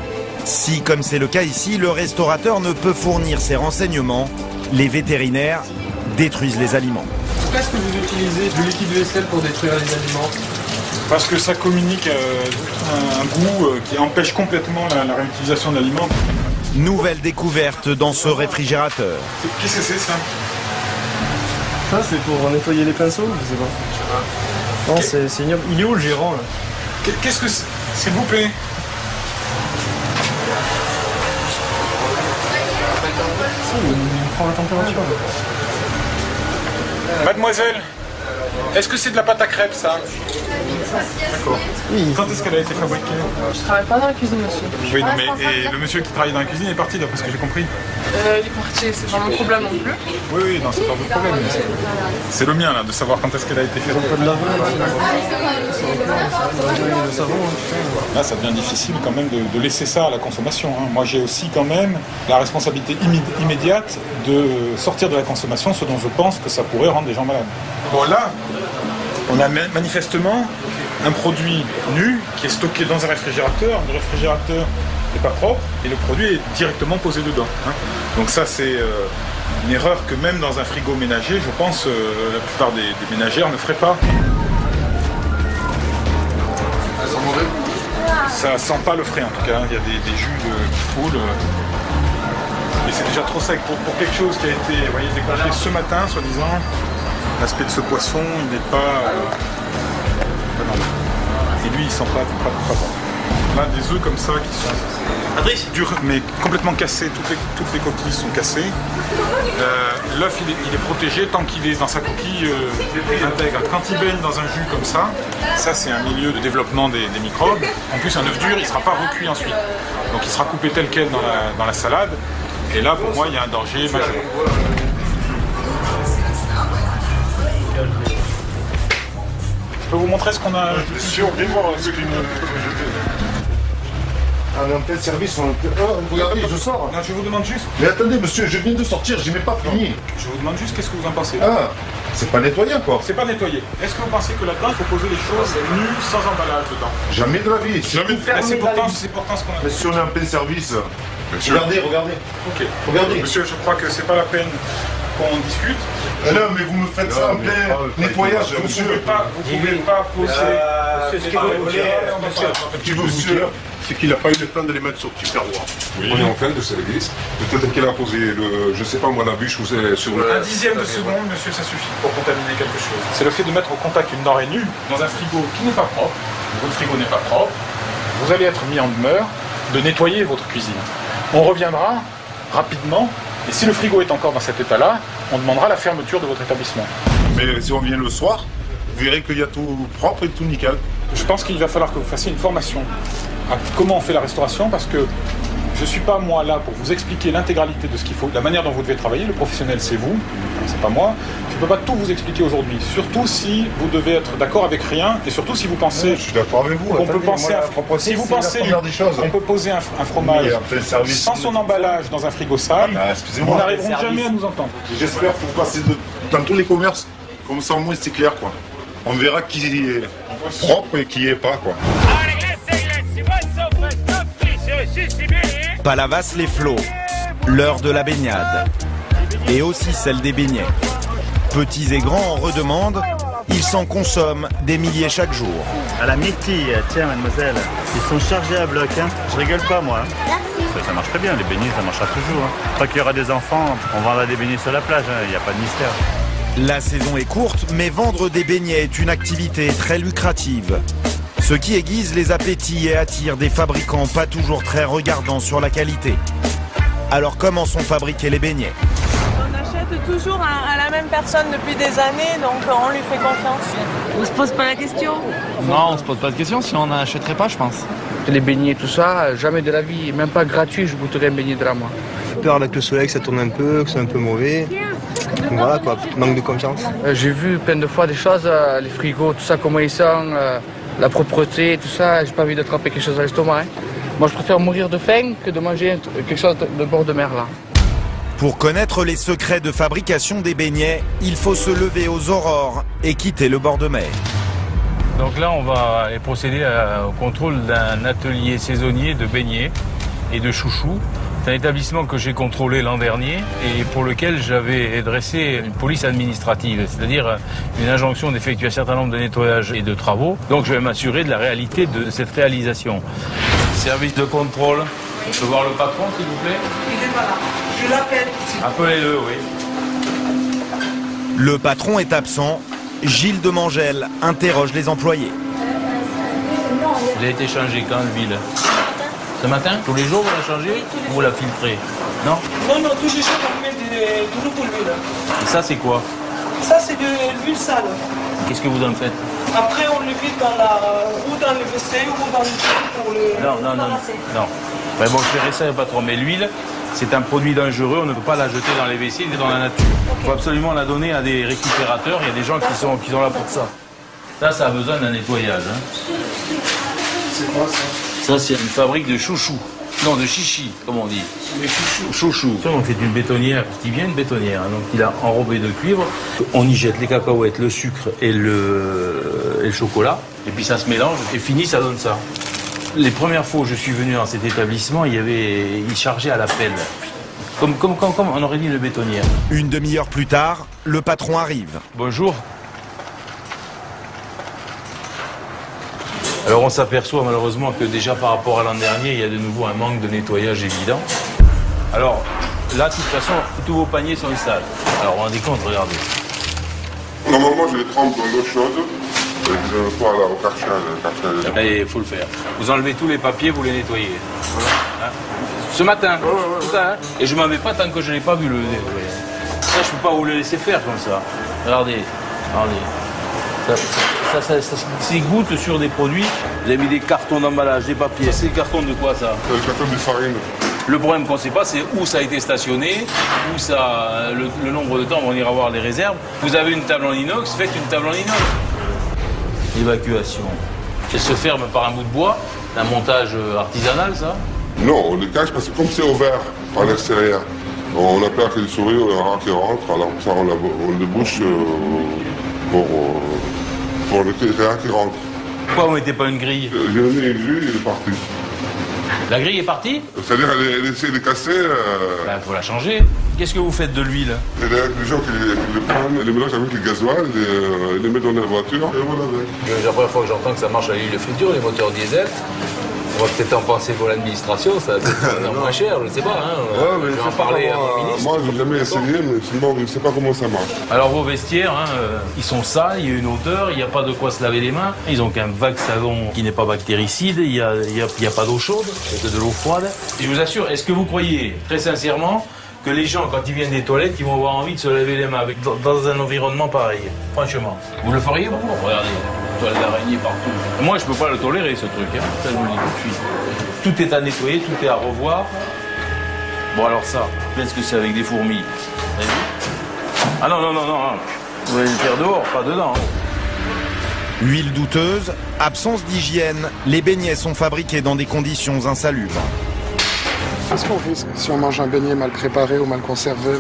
Si, comme c'est le cas ici, le restaurateur ne peut fournir ces renseignements, les vétérinaires détruisent les aliments. Pourquoi est-ce que vous utilisez du liquide vaisselle pour détruire les aliments? Parce que ça communique un goût qui empêche complètement la réutilisation de l'aliment. Nouvelle découverte dans ce réfrigérateur. Qu'est-ce que c'est ça? Ça c'est pour nettoyer les pinceaux, je sais pas. Non, c'est ignoble. Il est où le gérant là? Qu'est-ce que c'est? S'il vous plaît. Il prend la température. Mademoiselle, est-ce que c'est de la pâte à crêpes ça? D'accord. Oui. Quand est-ce qu'elle a été fabriquée? Je travaille pas dans la cuisine, monsieur. Oui, non, mais et le monsieur qui travaille dans la cuisine est parti d'après ce que j'ai compris. Il est parti, c'est pas mon problème non plus. Oui, oui, non, c'est pas votre problème. C'est le mien là, de savoir quand est-ce qu'elle a été faite. Là, ça devient difficile quand même de laisser ça à la consommation. Hein. Moi, j'ai aussi quand même la responsabilité immédiate de sortir de la consommation ce dont je pense que ça pourrait rendre les gens malades. Bon, là, on a manifestement un produit nu qui est stocké dans un réfrigérateur. Le réfrigérateur n'est pas propre et le produit est directement posé dedans. Hein. Donc ça, c'est une erreur que même dans un frigo ménager, je pense, la plupart des ménagères ne feraient pas. Ça sent pas le frais en tout cas. Il y a des jus de poule. Et c'est déjà trop sec pour quelque chose qui a été découpé ce matin, soi-disant. L'aspect de ce poisson, il n'est pas normal. Et lui, il sent pas bon. On a des œufs comme ça qui sont durs, mais complètement cassés. Toutes les coquilles sont cassées. L'œuf, il est protégé tant qu'il est dans sa coquille intègre. Quand il baigne dans un jus comme ça c'est un milieu de développement des microbes. En plus, un œuf dur, il ne sera pas recuit ensuite. Donc il sera coupé tel quel dans la salade. Et là, pour moi, il y a un danger majeur. Je peux vous montrer ce qu'on a. Sûr, viens voir ce qu'il me. En plein service, regardez, je sors. Non, je vous demande juste. Mais attendez, monsieur, je viens de sortir, je n'ai pas fini. Je vous demande juste qu'est-ce que vous en pensez. Ah, c'est pas nettoyé encore. C'est pas nettoyé. Est-ce que vous pensez que là-dedans, il faut poser les choses nues, sans emballage dedans? Jamais de la vie. C'est pourtant ce qu'on a. Mais si on est en plein service. Monsieur. Regardez. Ok. Regardez. Monsieur, je crois que c'est pas la peine qu'on discute. Non, mais vous me faites ça en plein nettoyage, monsieur. Vous pouvez pas poser. Monsieur, c'est qu'il n'a pas eu le temps de les mettre sur le tupperware. Oui. On est en fin de service. Peut-être qu'il a posé, je ne sais pas moi, la bûche sur le... Un dixième de seconde, monsieur, ça suffit pour contaminer quelque chose. C'est le fait de mettre au contact une denrée nue dans un frigo qui n'est pas propre. Votre frigo n'est pas propre. Vous allez être mis en demeure de nettoyer votre cuisine. On reviendra rapidement. Et si le frigo est encore dans cet état-là, on demandera la fermeture de votre établissement. Mais si on vient le soir, vous verrez qu'il y a tout propre et tout nickel. Je pense qu'il va falloir que vous fassiez une formation à comment on fait la restauration, parce que je ne suis pas moi là pour vous expliquer l'intégralité de ce qu'il faut, la manière dont vous devez travailler. Le professionnel, c'est vous, c'est pas moi. Je ne peux pas tout vous expliquer aujourd'hui, surtout si vous devez être d'accord avec rien, et surtout si vous pensez... Je suis d'accord avec vous. On peut penser si vous pensez qu'on peut poser un fromage sans son emballage dans un frigo sale, vous n'arriverez jamais à nous entendre. J'espère que vous passez dans tous les commerces, comme ça au moins c'est clair, quoi. On verra qui est propre et qui est pas, quoi. Palavas-les-Flots, l'heure de la baignade. Et aussi celle des beignets. Petits et grands en redemandent, ils s'en consomment des milliers chaque jour. À la myrtille, tiens mademoiselle, ils sont chargés à bloc, hein. Je rigole pas moi. Ça marche très bien, les beignets ça marchera toujours. Je crois qu'il y aura des enfants, on vendra des beignets sur la plage, il n'y a pas de mystère. La saison est courte, mais vendre des beignets est une activité très lucrative. Ce qui aiguise les appétits et attire des fabricants pas toujours très regardants sur la qualité. Alors comment sont fabriqués les beignets? On achète toujours à la même personne depuis des années, donc on lui fait confiance. On se pose pas la question? Non, on se pose pas de question, sinon on n'en achèterait pas, je pense. Les beignets, tout ça, jamais de la vie, même pas gratuit, je goûterais un beignet de là, moi. J'ai peur avec le soleil que ça tourne un peu, que c'est un peu mauvais. Donc voilà quoi, manque de confiance. J'ai vu plein de fois des choses, les frigos, tout ça, comment ils sont, la propreté, tout ça, j'ai pas envie d'attraper quelque chose à l'estomac. Hein. Moi je préfère mourir de faim que de manger quelque chose de bord de mer là. Pour connaître les secrets de fabrication des beignets, il faut se lever aux aurores et quitter le bord de mer. Donc là on va aller procéder au contrôle d'un atelier saisonnier de beignets et de chouchous. C'est un établissement que j'ai contrôlé l'an dernier et pour lequel j'avais dressé une police administrative, c'est-à-dire une injonction d'effectuer un certain nombre de nettoyages et de travaux. Donc je vais m'assurer de la réalité de cette réalisation. Service de contrôle, je peux voir le patron s'il vous plaît? Il est pas là, je l'appelle. Appelez-le, oui. Le patron est absent, Gilles de Mangel interroge les employés. Il a été changé quand l'huile? Ce matin? Tous les jours vous la changez ou vous la filtrez? Non? Non, tous les jours on met du nouveau l'huile. Et ça c'est quoi? Ça c'est de l'huile sale. Qu'est-ce que vous en faites? Après on le vide ou dans le WC ou dans le pour le Non. Ben bon, je ferai ça, patron. Mais l'huile, c'est un produit dangereux, on ne peut pas la jeter dans les WC ni dans la nature. Il faut absolument la donner à des récupérateurs, il y a des gens qui sont là pour ça. Ça a besoin d'un nettoyage. Hein. C'est quoi ça? Ça, c'est une fabrique de chouchous. Non, de chichi, comme on dit. Les chouchous. Chouchous. C'est une bétonnière, qui vient une bétonnière. Hein. Donc il a enrobé de cuivre. On y jette les cacahuètes, le sucre et le chocolat. Et puis ça se mélange. Et fini, ça donne ça. Les premières fois où je suis venu dans cet établissement, il chargeait à la pelle. Comme on aurait dit une bétonnière. Une demi-heure plus tard, le patron arrive. Bonjour. Alors on s'aperçoit malheureusement que déjà par rapport à l'an dernier, il y a de nouveau un manque de nettoyage évident. Alors là, de toute façon, tous vos paniers sont sales. Alors rendez compte, regardez. Non, Normalement, je les trempe dans l'eau chaude. Et je le fais au Karcher. Il faut le faire. Vous enlevez tous les papiers, vous les nettoyez. Voilà. Hein? Ce matin, tout ça. Hein? Et je ne m'en vais pas tant que je n'ai pas vu le nettoyer. Ça, je ne peux pas vous le laisser faire comme ça. Regardez. C'est gouttes sur des produits. Vous avez mis des cartons d'emballage, des papiers. C'est des cartons de quoi ça? C'est le carton de farine. Le problème qu'on ne sait pas, c'est où ça a été stationné, où ça, le nombre de temps, on ira voir les réserves. Vous avez une table en inox, faites une table en inox. Évacuation. Elle se ferme par un bout de bois, un montage artisanal, ça? Non, on les cache parce que comme c'est ouvert par l'extérieur, on a peur que les souris ou un rat qui rentre, alors ça on le bouche pour le rien qui rentre. Pourquoi vous ne mettez pas une grille? J'ai mis une grille, il est parti. La grille est partie? C'est-à-dire elle est cassée. Il faut la changer. Qu'est-ce que vous faites de l'huile? Il y a des gens qui les prennent, les mélangent avec le gasoil, les mettent dans la voiture et voilà. C'est la première fois que j'entends que ça marche à l'huile de friture, les moteurs diesel. On va peut-être en penser pour l'administration, ça va être moins cher, je ne sais pas. Hein. Je vais en parler à mon ministre. Moi, je n'ai jamais essayé, mais sinon, je ne sais pas comment ça marche. Alors, vos vestiaires, ils sont sales, il y a une odeur, il n'y a pas de quoi se laver les mains. Ils ont qu'un vague savon qui n'est pas bactéricide, il n'y a pas d'eau chaude, c'est de l'eau froide. Et je vous assure, est-ce que vous croyez, très sincèrement, que les gens, quand ils viennent des toilettes, ils vont avoir envie de se laver les mains dans un environnement pareil? Franchement. Vous le feriez, vous? Regardez. Toile d'araignée partout. Moi, je peux pas le tolérer, ce truc. Hein. Ça, je vous le dis tout de suite. Tout est à nettoyer, tout est à revoir. Bon, alors ça, est-ce que c'est avec des fourmis? Vous avez vu? Ah non. Vous allez le faire dehors, pas dedans. Huile douteuse, absence d'hygiène, les beignets sont fabriqués dans des conditions insalubres. Qu'est-ce qu'on risque si on mange un beignet mal préparé ou mal conservé?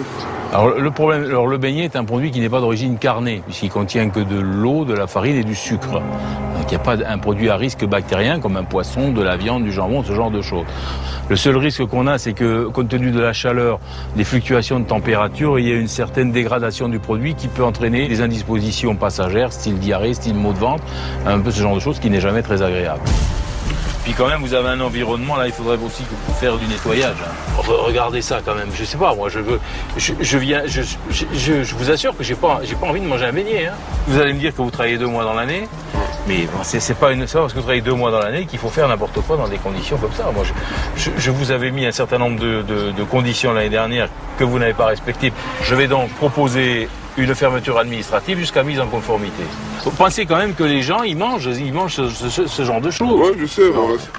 Alors le beignet est un produit qui n'est pas d'origine carnée, puisqu'il contient que de l'eau, de la farine et du sucre. Donc il n'y a pas un produit à risque bactérien comme un poisson, de la viande, du jambon, ce genre de choses. Le seul risque qu'on a, c'est que compte tenu de la chaleur, des fluctuations de température, il y a une certaine dégradation du produit qui peut entraîner des indispositions passagères, style diarrhée, style maux de ventre, un peu ce genre de choses qui n'est jamais très agréable. Puis quand même, vous avez un environnement, là, il faudrait aussi faire du nettoyage. Hein. Regardez ça quand même. Je sais pas, moi, je vous assure que j'ai pas envie de manger un beignet. Hein. Vous allez me dire que vous travaillez 2 mois dans l'année, mais bon, c'est pas parce que vous travaillez 2 mois dans l'année qu'il faut faire n'importe quoi dans des conditions comme ça. Moi, je vous avais mis un certain nombre de conditions l'année dernière que vous n'avez pas respectées. Je vais donc proposer une fermeture administrative jusqu'à mise en conformité. Vous pensez quand même que les gens, ils mangent ce genre de choses. Oui, je sais.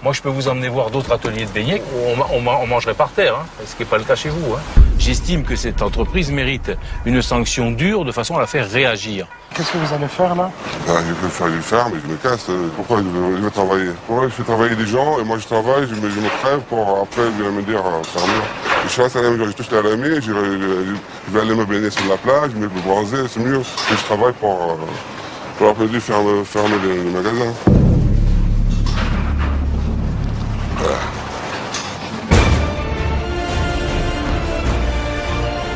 Moi, je peux vous emmener voir d'autres ateliers de beignets où on mangerait par terre, hein, ce qui n'est pas le cas chez vous. Hein. J'estime que cette entreprise mérite une sanction dure de façon à la faire réagir. Qu'est-ce que vous allez faire là? Je peux faire du fer, mais je me casse. Pourquoi je vais travailler? Je fais travailler des gens et moi je travaille, je me crève pour après je vais me dire fermure. Je suis là, je touche la lamée, je vais aller me baigner sur la plage, je vais me bronzer, c'est mieux. Et je travaille pour après dû fermer le magasin. Voilà.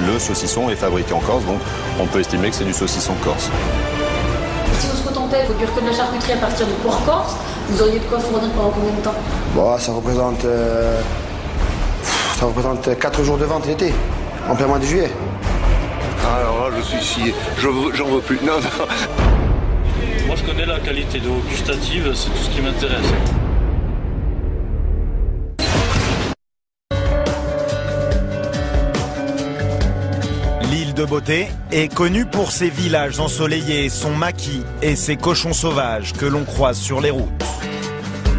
Le saucisson est fabriqué en Corse, donc on peut estimer que c'est du saucisson corse. Si on se contentait de produire que de la charcuterie à partir du porc corse, vous auriez de quoi fournir pendant combien de temps? Bon, ça représente 4 jours de vente l'été, en plein mois de juillet. Alors là, je suis ici, j'en veux plus. Non. Moi, je connais la qualité de l'eau gustative, c'est tout ce qui m'intéresse. L'île de Beauté est connue pour ses villages ensoleillés, son maquis et ses cochons sauvages que l'on croise sur les routes.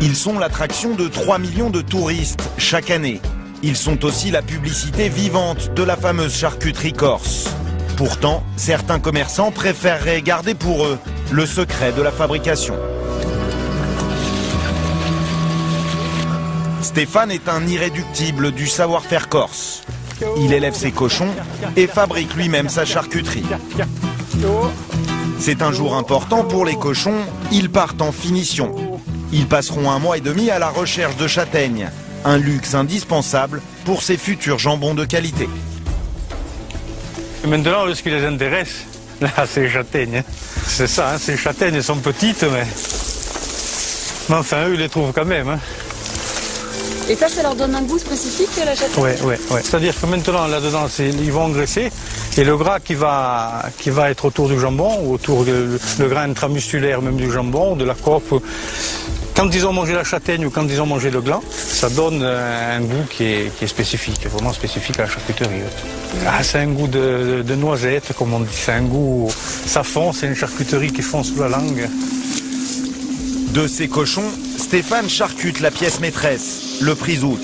Ils sont l'attraction de 3 millions de touristes chaque année. Ils sont aussi la publicité vivante de la fameuse charcuterie corse. Pourtant, certains commerçants préféreraient garder pour eux le secret de la fabrication. Stéphane est un irréductible du savoir-faire corse. Il élève ses cochons et fabrique lui-même sa charcuterie. C'est un jour important pour les cochons, ils partent en finition. Ils passeront 1 mois et demi à la recherche de châtaignes, un luxe indispensable pour ces futurs jambons de qualité. Et maintenant, ce qui les intéresse, là, c'est les châtaignes. C'est ça, hein, ces châtaignes sont petites, mais enfin, eux, ils les trouvent quand même. Hein. Et ça leur donne un goût spécifique, la châtaigne? Oui. C'est-à-dire que maintenant, là-dedans, ils vont engraisser. Et le gras qui va être autour du jambon, ou autour le grain intramusculaire même du jambon, de la coque, quand ils ont mangé la châtaigne ou quand ils ont mangé le gland, ça donne un goût qui est spécifique, vraiment spécifique à la charcuterie. Ah, c'est un goût de noisette, comme on dit, c'est un goût, ça fond, c'est une charcuterie qui fond sous la langue. De ces cochons, Stéphane charcute la pièce maîtresse, le prisout.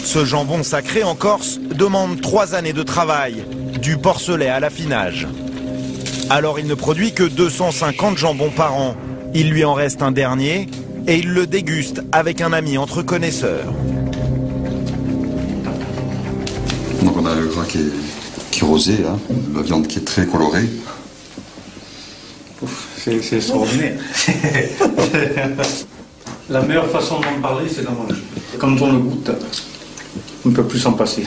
Ce jambon sacré en Corse demande 3 années de travail, du porcelet à l'affinage. Alors il ne produit que 250 jambons par an. Il lui en reste un dernier et il le déguste avec un ami entre connaisseurs. Donc on a le gras qui est rosé, là, la viande qui est très colorée. C'est extraordinaire. La meilleure façon d'en parler, c'est d'en manger. Quand on le goûte, on ne peut plus s'en passer.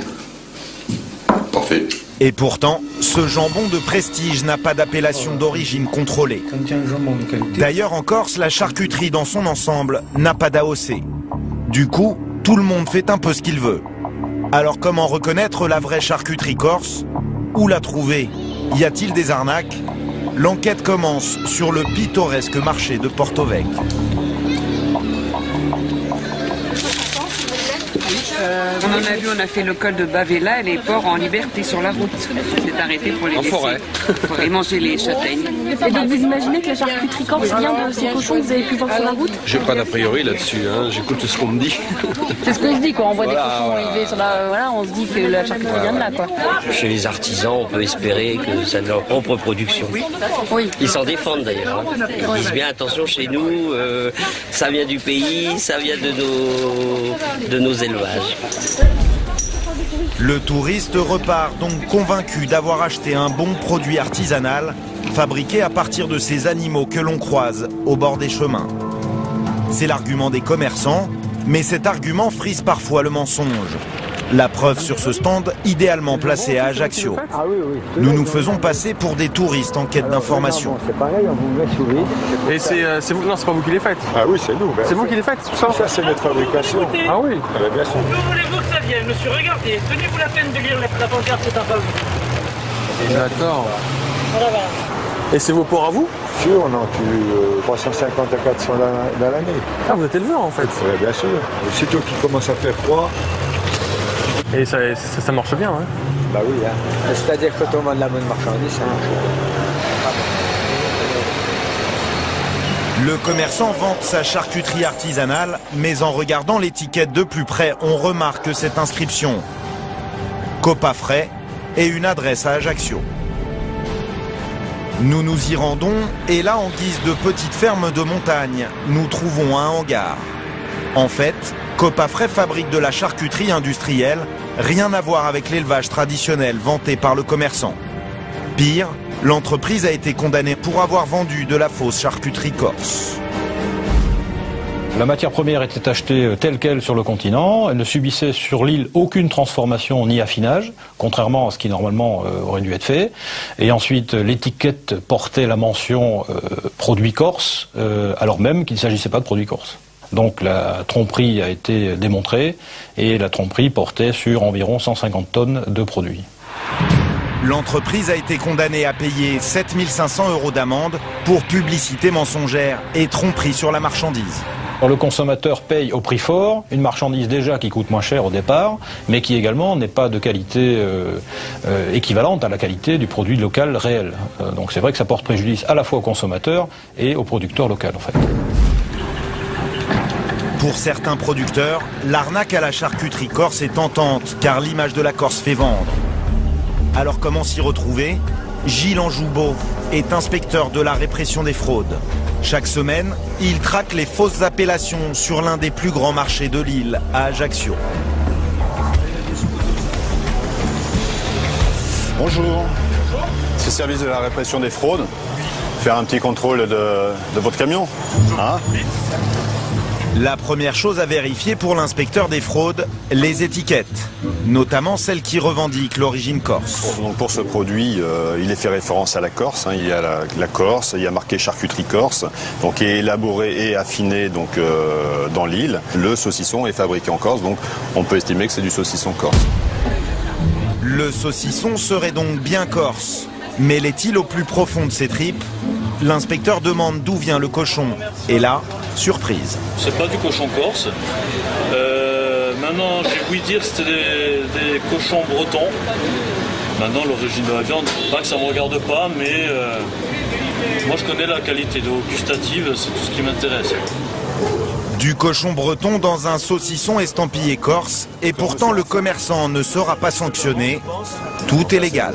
Parfait. Et pourtant, ce jambon de prestige n'a pas d'appellation d'origine contrôlée. D'ailleurs, en Corse, la charcuterie dans son ensemble n'a pas d'AOC. Du coup, tout le monde fait un peu ce qu'il veut. Alors comment reconnaître la vraie charcuterie corse? Où la trouver? Y a-t-il des arnaques? L'enquête commence sur le pittoresque marché de Porto Vecchio. On en a vu, on a fait le col de Bavella et les porcs en liberté sur la route. On s'est arrêté pour les laisser et manger les châtaignes. Et donc vous imaginez que la charcuterie corse vient de ces cochons que vous avez pu voir sur la route? J'ai pas d'a priori là-dessus, hein. J'écoute ce qu'on me dit. C'est ce qu'on se dit quand on voit des cochons élevés sur la... Voilà, on se dit que la charcuterie vient de là, quoi. Chez les artisans, on peut espérer que c'est de leur propre production. Oui. Ils s'en défendent d'ailleurs. Hein. Ils disent bien attention chez nous, ça vient du pays, ça vient de nos élevages. Le touriste repart donc convaincu d'avoir acheté un bon produit artisanal fabriqué à partir de ces animaux que l'on croise au bord des chemins. C'est l'argument des commerçants, mais cet argument frise parfois le mensonge. La preuve sur ce stand, idéalement placé à Ajaccio. Nous nous faisons passer pour des touristes en quête d'informations. C'est pareil, on vous met sous vide. Et c'est vous, non, c'est pas vous qui les faites? Ah oui, c'est nous. C'est vous qui les faites, tout ça? Ça, c'est notre fabrication. Ah oui. Bien sûr. D'où voulez-vous que ça vienne, monsieur? Regardez, tenez-vous la peine de lire la pancarte, c'est un pas vous. D'accord. Voilà. Et c'est vos porcs à vous? Sûr, on en tue 350 à 400 dans l'année. Ah, vous êtes éleveur en fait? Oui, bien sûr. Aussitôt qu'il commence à faire froid. Et ça marche bien, hein? Bah oui, hein. C'est-à-dire que quand on vend de la bonne marchandise, ça marche. Le commerçant vante sa charcuterie artisanale, mais en regardant l'étiquette de plus près, on remarque cette inscription. Copa frais et une adresse à Ajaccio. Nous nous y rendons et là, en guise de petite ferme de montagne, nous trouvons un hangar. En fait, Copa frais fabrique de la charcuterie industrielle, rien à voir avec l'élevage traditionnel vanté par le commerçant. Pire, l'entreprise a été condamnée pour avoir vendu de la fausse charcuterie corse. La matière première était achetée telle qu'elle sur le continent, elle ne subissait sur l'île aucune transformation ni affinage, contrairement à ce qui normalement aurait dû être fait. Et ensuite, l'étiquette portait la mention produit corse, alors même qu'il ne s'agissait pas de produit corse. Donc la tromperie a été démontrée et la tromperie portait sur environ 150 tonnes de produits. L'entreprise a été condamnée à payer 7 500 € d'amende pour publicité mensongère et tromperie sur la marchandise. Le consommateur paye au prix fort une marchandise déjà qui coûte moins cher au départ, mais qui également n'est pas de qualité équivalente à la qualité du produit local réel. Donc c'est vrai que ça porte préjudice à la fois au consommateur et au producteur local en fait. Pour certains producteurs, l'arnaque à la charcuterie corse est tentante car l'image de la Corse fait vendre. Alors comment s'y retrouver? Gilles Anjoubeau est inspecteur de la répression des fraudes. Chaque semaine, il traque les fausses appellations sur l'un des plus grands marchés de l'île, à Ajaccio. Bonjour. C'est le service de la répression des fraudes. Faire un petit contrôle de votre camion. Hein? La première chose à vérifier pour l'inspecteur des fraudes, les étiquettes, notamment celles qui revendiquent l'origine corse. Donc pour ce produit, il est fait référence à la Corse, hein. Il y a la Corse, il y a marqué charcuterie corse, donc est élaboré et affiné donc, dans l'île. Le saucisson est fabriqué en Corse, donc on peut estimer que c'est du saucisson corse. Le saucisson serait donc bien corse. Mais l'est-il au plus profond de ses tripes? L'inspecteur demande d'où vient le cochon. Et là, surprise. C'est pas du cochon corse. Maintenant, j'ai ouï dire que c'était des cochons bretons. Maintenant, l'origine de la viande, pas que ça me regarde pas, mais moi je connais la qualité gustative, c'est tout ce qui m'intéresse. Du cochon breton dans un saucisson estampillé corse, et pourtant le commerçant ne sera pas sanctionné. Tout est légal.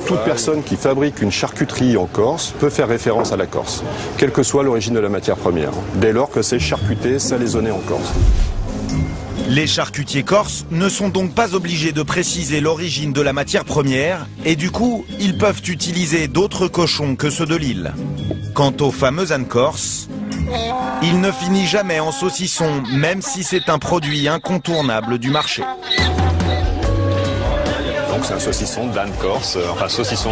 Toute personne qui fabrique une charcuterie en Corse peut faire référence à la Corse, quelle que soit l'origine de la matière première, dès lors que c'est charcuté, salaisonné en Corse. Les charcutiers corses ne sont donc pas obligés de préciser l'origine de la matière première et du coup, ils peuvent utiliser d'autres cochons que ceux de l'île. Quant au fameux âne corse, il ne finit jamais en saucisson, même si c'est un produit incontournable du marché. Donc c'est un saucisson d'âne corse, enfin saucisson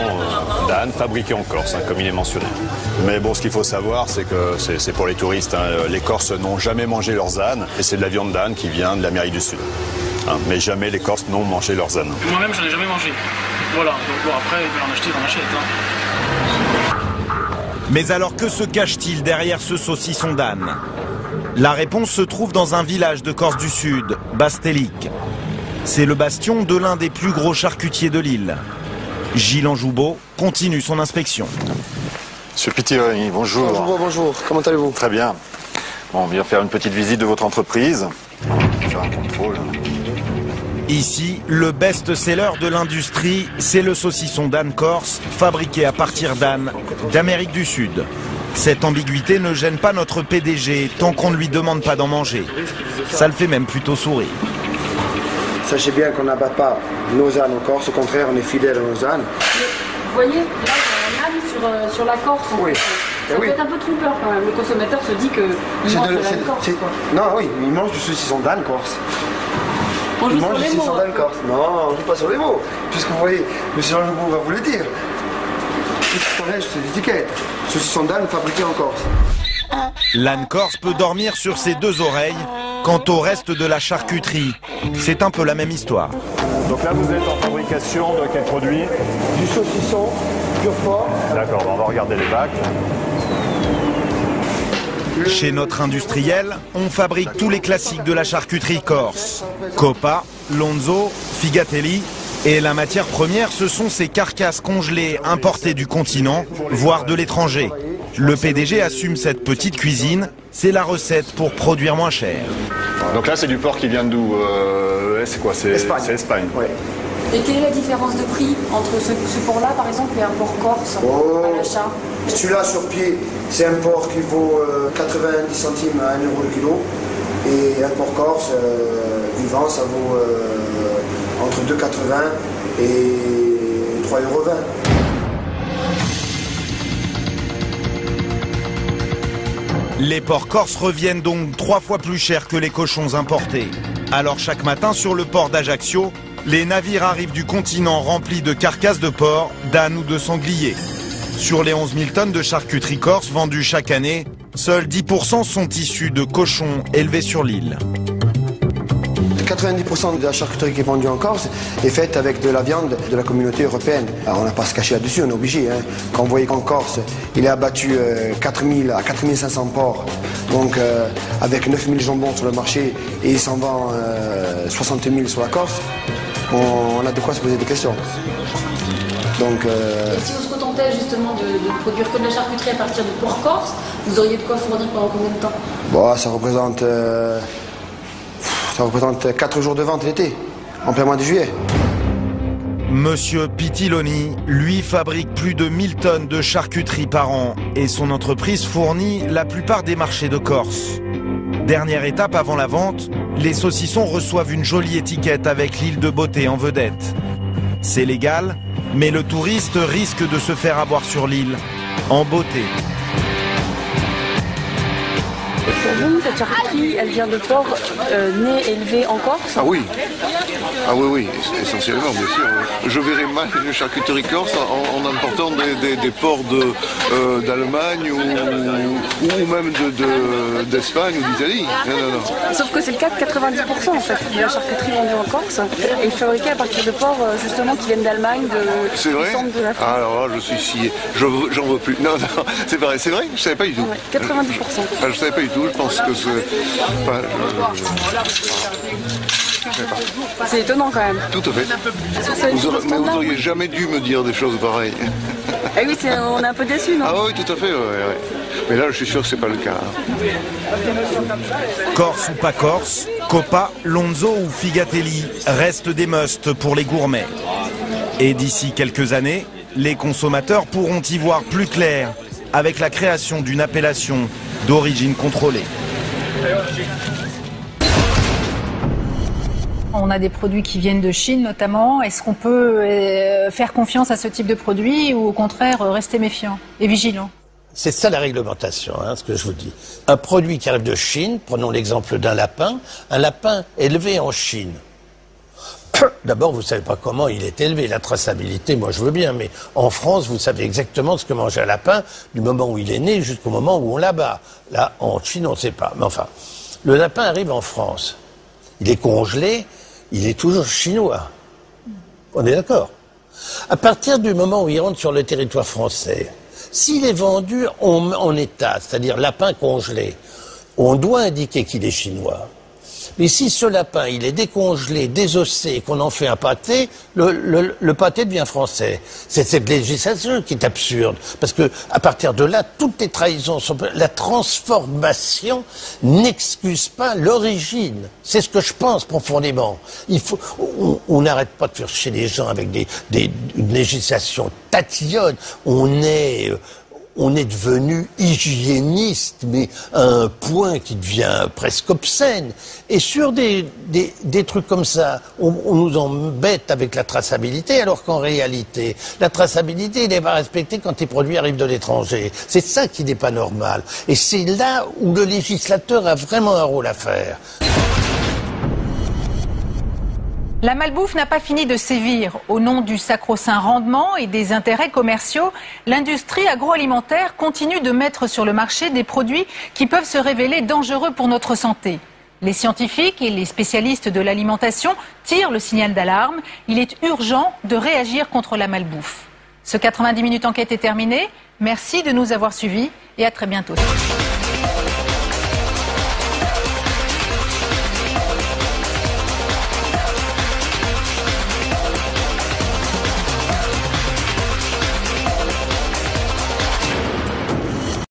d'âne fabriqué en Corse, comme il est mentionné. Mais bon, ce qu'il faut savoir, c'est que c'est pour les touristes. Les Corses n'ont jamais mangé leurs ânes, et c'est de la viande d'âne qui vient de l'Amérique du Sud. Mais jamais les Corses n'ont mangé leurs ânes. Moi-même, j'en ai jamais mangé. Voilà, donc bon, après, ils veulent en acheter, ils en achètent. Mais alors que se cache-t-il derrière ce saucisson d'âne? La réponse se trouve dans un village de Corse du Sud, Bastelic. C'est le bastion de l'un des plus gros charcutiers de l'île. Gilles Anjoubeau continue son inspection. Monsieur Pitiloni, bonjour. Bonjour, comment allez-vous? Très bien. Bon, on vient faire une petite visite de votre entreprise. Faire un contrôle. Ici, le best-seller de l'industrie, c'est le saucisson d'âne corse, fabriqué à partir d'âne d'Amérique du Sud. Cette ambiguïté ne gêne pas notre PDG tant qu'on ne lui demande pas d'en manger. Ça le fait même plutôt sourire. Sachez bien qu'on n'abat pas nos ânes en Corse, au contraire, on est fidèle à nos ânes. Vous voyez, là, il y a un âne sur la Corse. Oui. Ça peut être un peu trompeur quand même. Le consommateur se dit qu'il mange de l'âne corse. Non, oui, mais il mange du saucisson d'âne corse. On joue sur du les saucisson mots. d'âne corse. Non, on ne joue pas sur les mots. Puisque vous voyez, monsieur Anjoubeau va vous le dire. Saucisson d'âne, c'est l'étiquette. Saucisson d'âne fabriqué en Corse. L'âne corse peut dormir sur ses deux oreilles. Quant au reste de la charcuterie, c'est un peu la même histoire. Donc là, vous êtes en fabrication de quel produit? Du saucisson, pur porc. D'accord, on va regarder les bacs. Chez notre industriel, on fabrique tous les classiques de la charcuterie corse. Coppa, Lonzo, Figatelli. Et la matière première, ce sont ces carcasses congelées importées du continent, voire de l'étranger. Le PDG assume cette petite cuisine, c'est la recette pour produire moins cher. Donc là, c'est du porc qui vient d'où? C'est quoi? C'est Espagne. Ouais. Et quelle est la différence de prix entre ce porc-là, par exemple, et un porc corse à l'achat? Celui-là, sur pied, c'est un porc qui vaut 90 centimes à 1 euro le kilo. Et un porc corse, vivant, ça vaut entre 2,80 et 3,20 €. Les porcs corses reviennent donc 3 fois plus cher que les cochons importés. Alors chaque matin sur le port d'Ajaccio, les navires arrivent du continent remplis de carcasses de porc, d'ânes ou de sangliers. Sur les 11 000 tonnes de charcuterie corse vendues chaque année, seuls 10% sont issus de cochons élevés sur l'île. 90% de la charcuterie qui est vendue en Corse est faite avec de la viande de la communauté européenne. Alors on n'a pas à se cacher là-dessus, on est obligé. Quand vous voyez qu'en Corse, il est abattu 4 000 à 4 500 porcs, donc avec 9 000 jambons sur le marché et il s'en vend 60 000 sur la Corse, on a de quoi se poser des questions. Donc, Et si on se contentait justement de produire que de la charcuterie à partir de porc corse, vous auriez de quoi fournir pendant combien de temps? Bon, ça représente 4 jours de vente l'été, en plein mois de juillet. Monsieur Pitiloni, lui, fabrique plus de 1000 tonnes de charcuterie par an et son entreprise fournit la plupart des marchés de Corse. Dernière étape avant la vente, les saucissons reçoivent une jolie étiquette avec l'île de beauté en vedette. C'est légal, mais le touriste risque de se faire avoir sur l'île, en beauté. Pour vous, cette charcuterie, elle vient de porc né, élevé en Corse? Ah oui. Ah oui, essentiellement, bien sûr. Oui. Je verrais mal une charcuterie corse en important des porcs d'Allemagne ou même d'Espagne ou d'Italie. Non. Sauf que c'est le cas de 90% en fait de la charcuterie vendue en Corse et fabriquée à partir de porcs justement qui viennent d'Allemagne, c'est vrai de la France. Alors là, je suis scié. J'en veux plus. Non, c'est vrai, je savais pas du tout. Ouais, 90%. Je savais pas du tout, je pense que c'est... Enfin, c'est étonnant quand même. Tout à fait. Vous auriez jamais dû me dire des choses pareilles. Eh oui, on est un peu déçus, non? Ah oui, tout à fait, ouais. Mais là, je suis sûr que c'est pas le cas. Corse ou pas corse, Coppa, Lonzo ou Figatelli restent des musts pour les gourmets. Et d'ici quelques années, les consommateurs pourront y voir plus clair avec la création d'une appellation d'origine contrôlée. On a des produits qui viennent de Chine notamment. Est-ce qu'on peut faire confiance à ce type de produit ou au contraire rester méfiant et vigilant? C'est ça la réglementation, ce que je vous dis. Un produit qui arrive de Chine, prenons l'exemple d'un lapin, un lapin élevé en Chine. D'abord, vous ne savez pas comment il est élevé, la traçabilité, moi je veux bien, mais en France, vous savez exactement ce que mange un lapin du moment où il est né jusqu'au moment où on l'abat. Là, en Chine, on ne sait pas. Mais enfin, le lapin arrive en France. Il est congelé, il est toujours chinois. On est d'accord? À partir du moment où il rentre sur le territoire français, s'il est vendu en état, c'est-à-dire lapin congelé, on doit indiquer qu'il est chinois. Mais si ce lapin, il est décongelé, désossé, et qu'on en fait un pâté, le pâté devient français. C'est cette législation qui est absurde. Parce que à partir de là, toutes les trahisons sont... La transformation n'excuse pas l'origine. C'est ce que je pense profondément. On n'arrête pas de faire chier les gens avec une législation tatillonne. On est devenu hygiéniste, mais à un point qui devient presque obscène. Et sur des trucs comme ça, on nous embête avec la traçabilité, alors qu'en réalité, la traçabilité, elle n'est pas respectée quand les produits arrivent de l'étranger. C'est ça qui n'est pas normal. Et c'est là où le législateur a vraiment un rôle à faire. La malbouffe n'a pas fini de sévir. Au nom du sacro-saint rendement et des intérêts commerciaux, l'industrie agroalimentaire continue de mettre sur le marché des produits qui peuvent se révéler dangereux pour notre santé. Les scientifiques et les spécialistes de l'alimentation tirent le signal d'alarme. Il est urgent de réagir contre la malbouffe. Ce 90 minutes enquête est terminé. Merci de nous avoir suivis et à très bientôt.